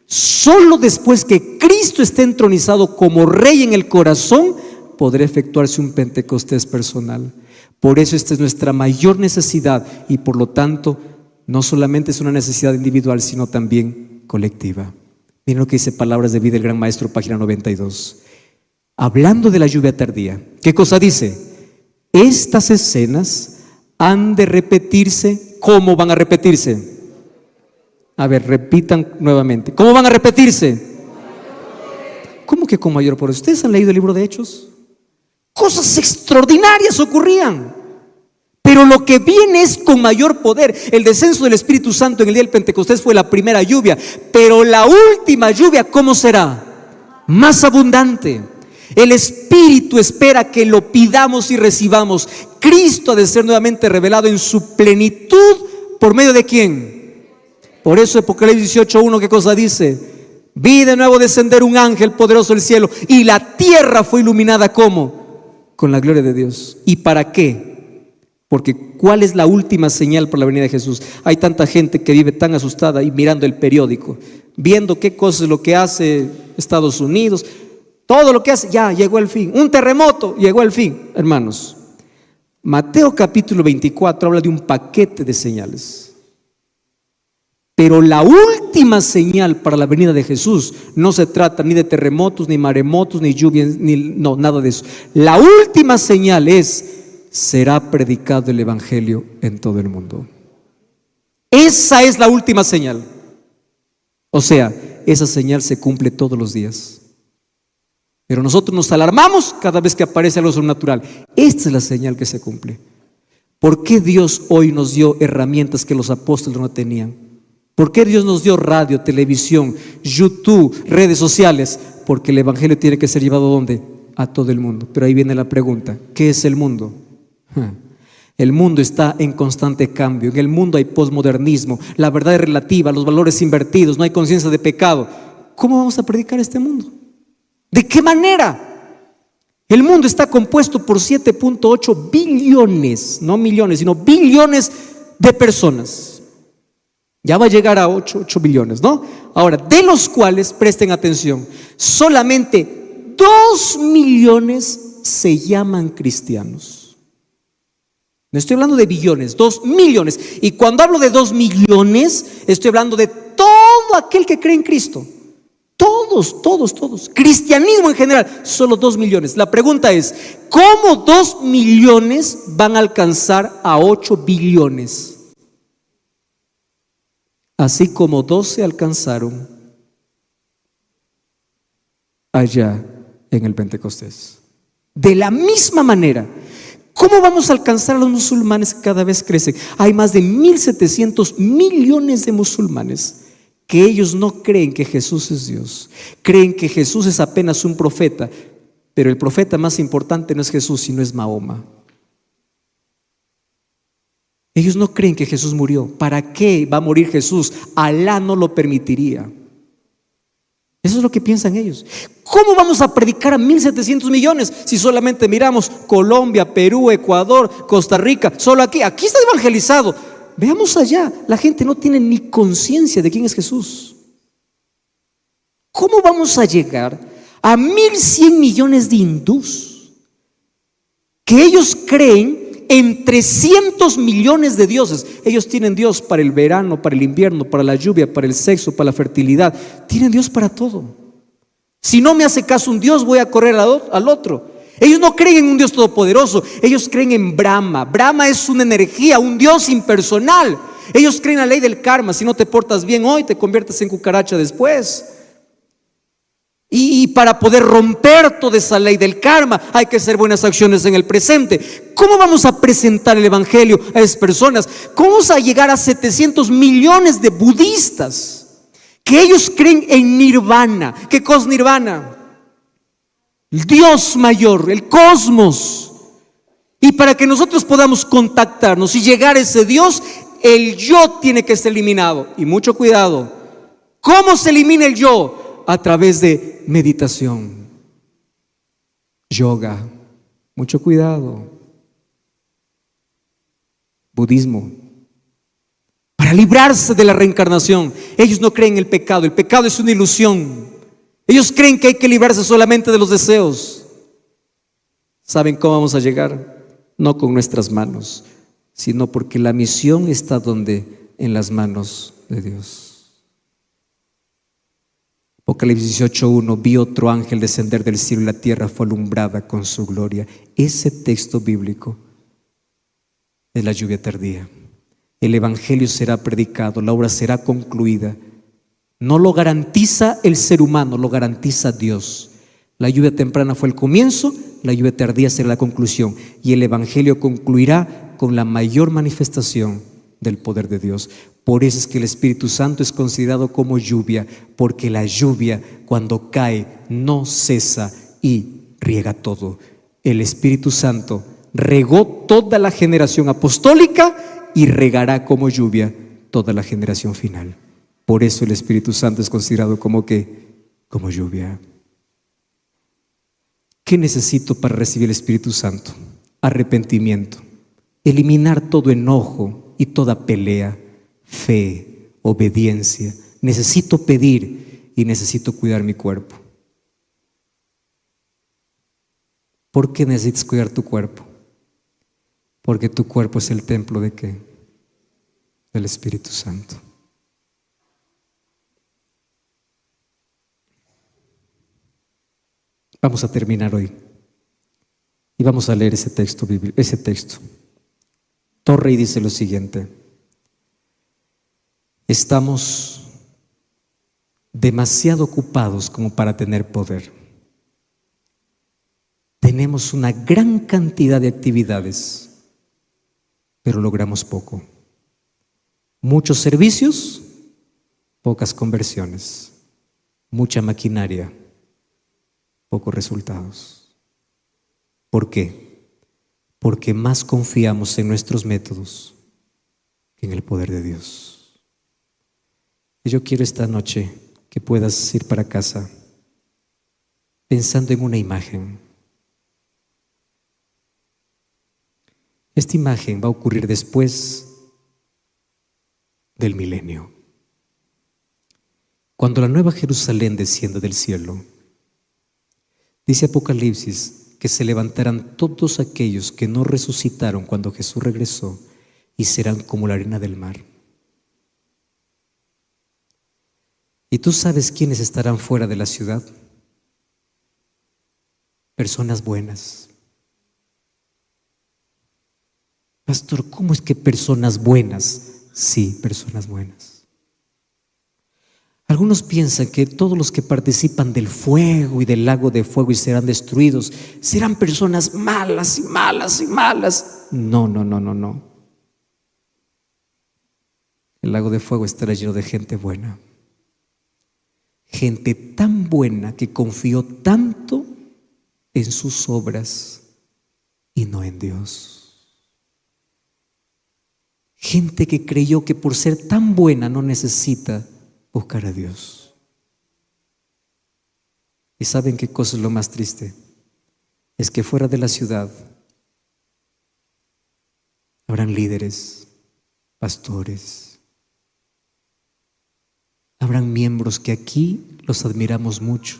solo después que Cristo esté entronizado como Rey en el corazón, podrá efectuarse un Pentecostés personal. Por eso esta es nuestra mayor necesidad y por lo tanto no solamente es una necesidad individual, sino también colectiva. Miren lo que dice Palabras de Vida, el Gran Maestro, página 92. Hablando de la lluvia tardía, ¿qué cosa dice? Estas escenas han de repetirse. ¿Cómo van a repetirse? A ver, repitan nuevamente. ¿Cómo van a repetirse? ¿Cómo que con mayor poder? ¿Ustedes han leído el libro de Hechos? Cosas extraordinarias ocurrían. Pero lo que viene es con mayor poder. El descenso del Espíritu Santo en el día del Pentecostés fue la primera lluvia. Pero la última lluvia, ¿cómo será? Más abundante. El Espíritu espera que lo pidamos y recibamos. Cristo ha de ser nuevamente revelado en su plenitud. ¿Por medio de quién? Por eso Apocalipsis 18:1, ¿qué cosa dice? Vi de nuevo descender un ángel poderoso del cielo, y la tierra fue iluminada ¿cómo? Con la gloria de Dios. ¿Y para qué? Porque ¿cuál es la última señal para la venida de Jesús? Hay tanta gente que vive tan asustada y mirando el periódico, viendo qué cosa es lo que hace Estados Unidos, todo lo que hace, ya llegó el fin. Un terremoto, llegó el fin. Hermanos, Mateo capítulo 24 habla de un paquete de señales. Pero la última señal para la venida de Jesús no se trata ni de terremotos, ni maremotos, ni lluvias, no, nada de eso. La última señal es: será predicado el Evangelio en todo el mundo. Esa es la última señal. O sea, esa señal se cumple todos los días. Pero nosotros nos alarmamos cada vez que aparece algo sobrenatural. Esta es la señal que se cumple. ¿Por qué Dios hoy nos dio herramientas que los apóstoles no tenían? ¿Por qué Dios nos dio radio, televisión, YouTube, redes sociales? Porque el Evangelio tiene que ser llevado ¿dónde? A todo el mundo. Pero ahí viene la pregunta: ¿qué es el mundo? El mundo está en constante cambio. En el mundo hay posmodernismo, la verdad es relativa, los valores invertidos, no hay conciencia de pecado. ¿Cómo vamos a predicar este mundo? ¿De qué manera? El mundo está compuesto por 7.8 billones, no millones, sino billones de personas. Ya va a llegar a 8 billones, ¿no? Ahora, de los cuales, presten atención, solamente 2 millones se llaman cristianos. No estoy hablando de billones, 2 millones. Y cuando hablo de 2 millones, estoy hablando de todo aquel que cree en Cristo. Todos. Cristianismo en general, solo 2 millones. La pregunta es: ¿cómo 2 millones van a alcanzar a 8 billones? Así como 12 alcanzaron allá en el Pentecostés. De la misma manera, ¿cómo vamos a alcanzar a los musulmanes que cada vez crecen? Hay más de 1.700 millones de musulmanes que ellos no creen que Jesús es Dios. Creen que Jesús es apenas un profeta, pero el profeta más importante no es Jesús, sino es Mahoma. Ellos no creen que Jesús murió. ¿Para qué va a morir Jesús? Alá no lo permitiría. Eso es lo que piensan ellos. ¿Cómo vamos a predicar a 1.700 millones si solamente miramos Colombia, Perú, Ecuador, Costa Rica? Solo aquí está evangelizado. Veamos allá, la gente no tiene ni conciencia de quién es Jesús. ¿Cómo vamos a llegar a 1.100 millones de hindús que ellos creen en 300 millones de dioses? Ellos tienen Dios para el verano, para el invierno, para la lluvia, para el sexo, para la fertilidad. Tienen Dios para todo. Si no me hace caso un Dios, voy a correr al otro. Ellos no creen en un Dios todopoderoso, ellos creen en Brahma. Brahma es una energía, un Dios impersonal. Ellos creen en la ley del karma. Si no te portas bien hoy, te conviertes en cucaracha después. Y para poder romper toda esa ley del karma, hay que hacer buenas acciones en el presente. ¿Cómo vamos a presentar el Evangelio a esas personas? ¿Cómo vamos a llegar a 700 millones de budistas que ellos creen en nirvana? ¿Qué cosa es nirvana? El Dios mayor, el cosmos. Y para que nosotros podamos contactarnos y llegar a ese Dios, el yo tiene que ser eliminado. Y mucho cuidado. ¿Cómo se elimina el yo? A través de meditación, yoga. Mucho cuidado. Budismo. Para librarse de la reencarnación. Ellos no creen en el pecado. El pecado es una ilusión. Ellos creen que hay que librarse solamente de los deseos. ¿Saben cómo vamos a llegar? no con nuestras manos, sino porque la misión está donde, en las manos de Dios. Apocalipsis 18:1, vi otro ángel descender del cielo y la tierra fue alumbrada con su gloria. Ese texto bíblico es la lluvia tardía. El evangelio será predicado, la obra será concluida. No lo garantiza el ser humano, lo garantiza Dios. La lluvia temprana fue el comienzo, la lluvia tardía será la conclusión, y el evangelio concluirá con la mayor manifestación del poder de Dios. Por eso es que el Espíritu Santo es considerado como lluvia, porque la lluvia cuando cae no cesa y riega todo. El Espíritu Santo regó toda la generación apostólica y regará como lluvia toda la generación final. Por eso el Espíritu Santo es considerado como lluvia. ¿Qué necesito para recibir el Espíritu Santo? Arrepentimiento, eliminar todo enojo y toda pelea, fe, obediencia. Necesito pedir y necesito cuidar mi cuerpo. ¿Por qué necesitas cuidar tu cuerpo? Porque tu cuerpo es el templo ¿de qué? Del Espíritu Santo. Vamos a terminar hoy y vamos a leer ese texto bíblico, ese texto. Torrey dice lo siguiente: estamos demasiado ocupados como para tener poder. Tenemos una gran cantidad de actividades, pero logramos poco. Muchos servicios, pocas conversiones. Mucha maquinaria, pocos resultados. ¿Por qué? Porque más confiamos en nuestros métodos que en el poder de Dios. Y yo quiero esta noche que puedas ir para casa pensando en una imagen. Esta imagen va a ocurrir después del milenio. Cuando la nueva Jerusalén descienda del cielo, dice Apocalipsis que se levantarán todos aquellos que no resucitaron cuando Jesús regresó y serán como la arena del mar. ¿Y tú sabes quiénes estarán fuera de la ciudad? Personas buenas. Pastor, ¿cómo es que personas buenas? Sí, personas buenas. Algunos piensan que todos los que participan del fuego y del lago de fuego y serán destruidos serán personas malas y malas y malas. No. El lago de fuego estará lleno de gente buena. Gente tan buena que confió tanto en sus obras y no en Dios. Gente que creyó que por ser tan buena no necesita buscar a Dios. ¿Y saben qué cosa es lo más triste? Es que fuera de la ciudad habrán líderes, pastores, habrán miembros que aquí los admiramos mucho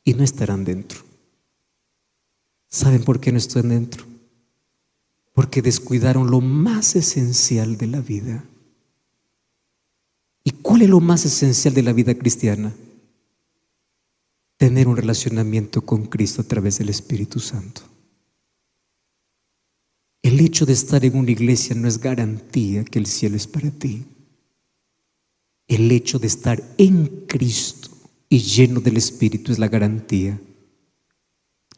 y no estarán dentro. ¿Saben por qué no están dentro? Porque descuidaron lo más esencial de la vida. ¿Y cuál es lo más esencial de la vida cristiana? Tener un relacionamiento con Cristo a través del Espíritu Santo. El hecho de estar en una iglesia no es garantía que el cielo es para ti. El hecho de estar en Cristo y lleno del Espíritu es la garantía,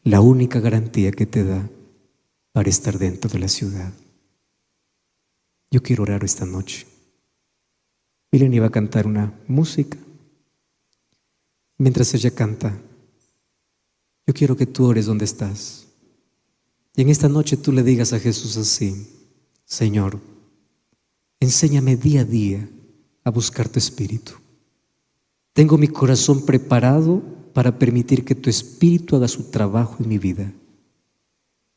la única garantía que te da para estar dentro de la ciudad. Yo quiero orar esta noche. Miren, iba a cantar una música. Mientras ella canta, yo quiero que tú ores donde estás. Y en esta noche tú le digas a Jesús así: Señor, enséñame día a día a buscar tu Espíritu. Tengo mi corazón preparado para permitir que tu Espíritu haga su trabajo en mi vida.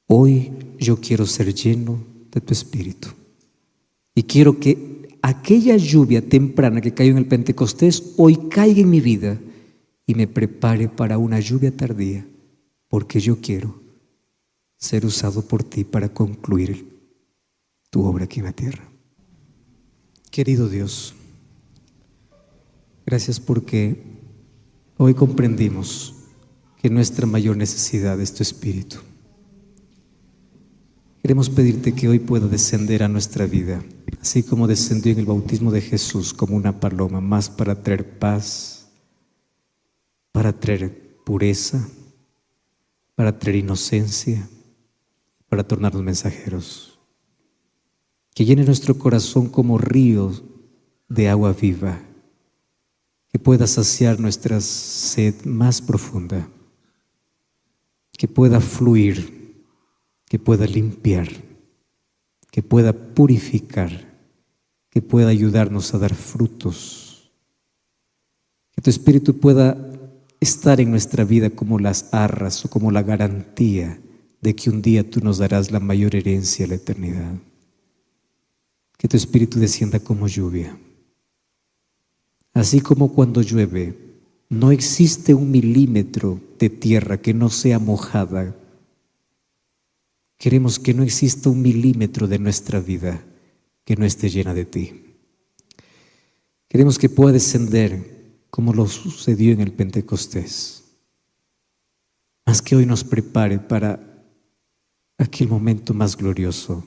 Hoy yo quiero ser lleno de tu Espíritu. Y quiero que aquella lluvia temprana que cayó en el Pentecostés hoy caiga en mi vida y me prepare para una lluvia tardía, porque yo quiero ser usado por ti para concluir tu obra aquí en la tierra. Querido Dios, gracias porque hoy comprendimos que nuestra mayor necesidad es tu Espíritu. Queremos pedirte que hoy pueda descender a nuestra vida, así como descendió en el bautismo de Jesús como una paloma, más para traer paz, para traer pureza, para traer inocencia, para tornarnos mensajeros. Que llene nuestro corazón como ríos de agua viva, que pueda saciar nuestra sed más profunda, que pueda fluir, que pueda limpiar, que pueda purificar, que pueda ayudarnos a dar frutos, que tu Espíritu pueda estar en nuestra vida como las arras o como la garantía de que un día tú nos darás la mayor herencia, la eternidad. Que tu Espíritu descienda como lluvia. Así como cuando llueve, no existe un milímetro de tierra que no sea mojada. Queremos que no exista un milímetro de nuestra vida que no esté llena de ti. Queremos que pueda descender como lo sucedió en el Pentecostés. Más que hoy nos prepare para aquel momento más glorioso,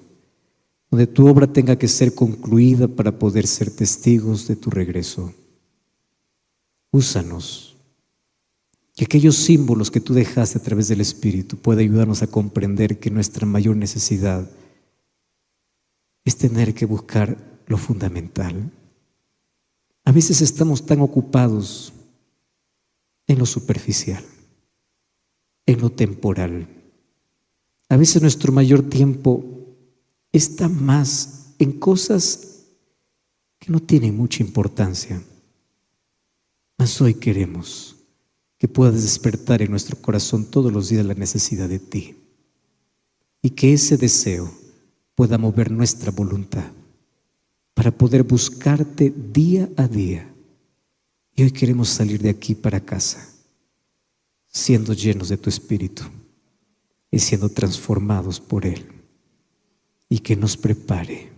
donde tu obra tenga que ser concluida para poder ser testigos de tu regreso. Úsanos. Que aquellos símbolos que tú dejaste a través del Espíritu puedan ayudarnos a comprender que nuestra mayor necesidad es tener que buscar lo fundamental. A veces estamos tan ocupados en lo superficial, en lo temporal. A veces nuestro mayor tiempo está más en cosas que no tienen mucha importancia. Mas hoy queremos que puedas despertar en nuestro corazón todos los días la necesidad de ti y que ese deseo pueda mover nuestra voluntad para poder buscarte día a día. Y hoy queremos salir de aquí para casa siendo llenos de tu Espíritu y siendo transformados por Él, y que nos prepare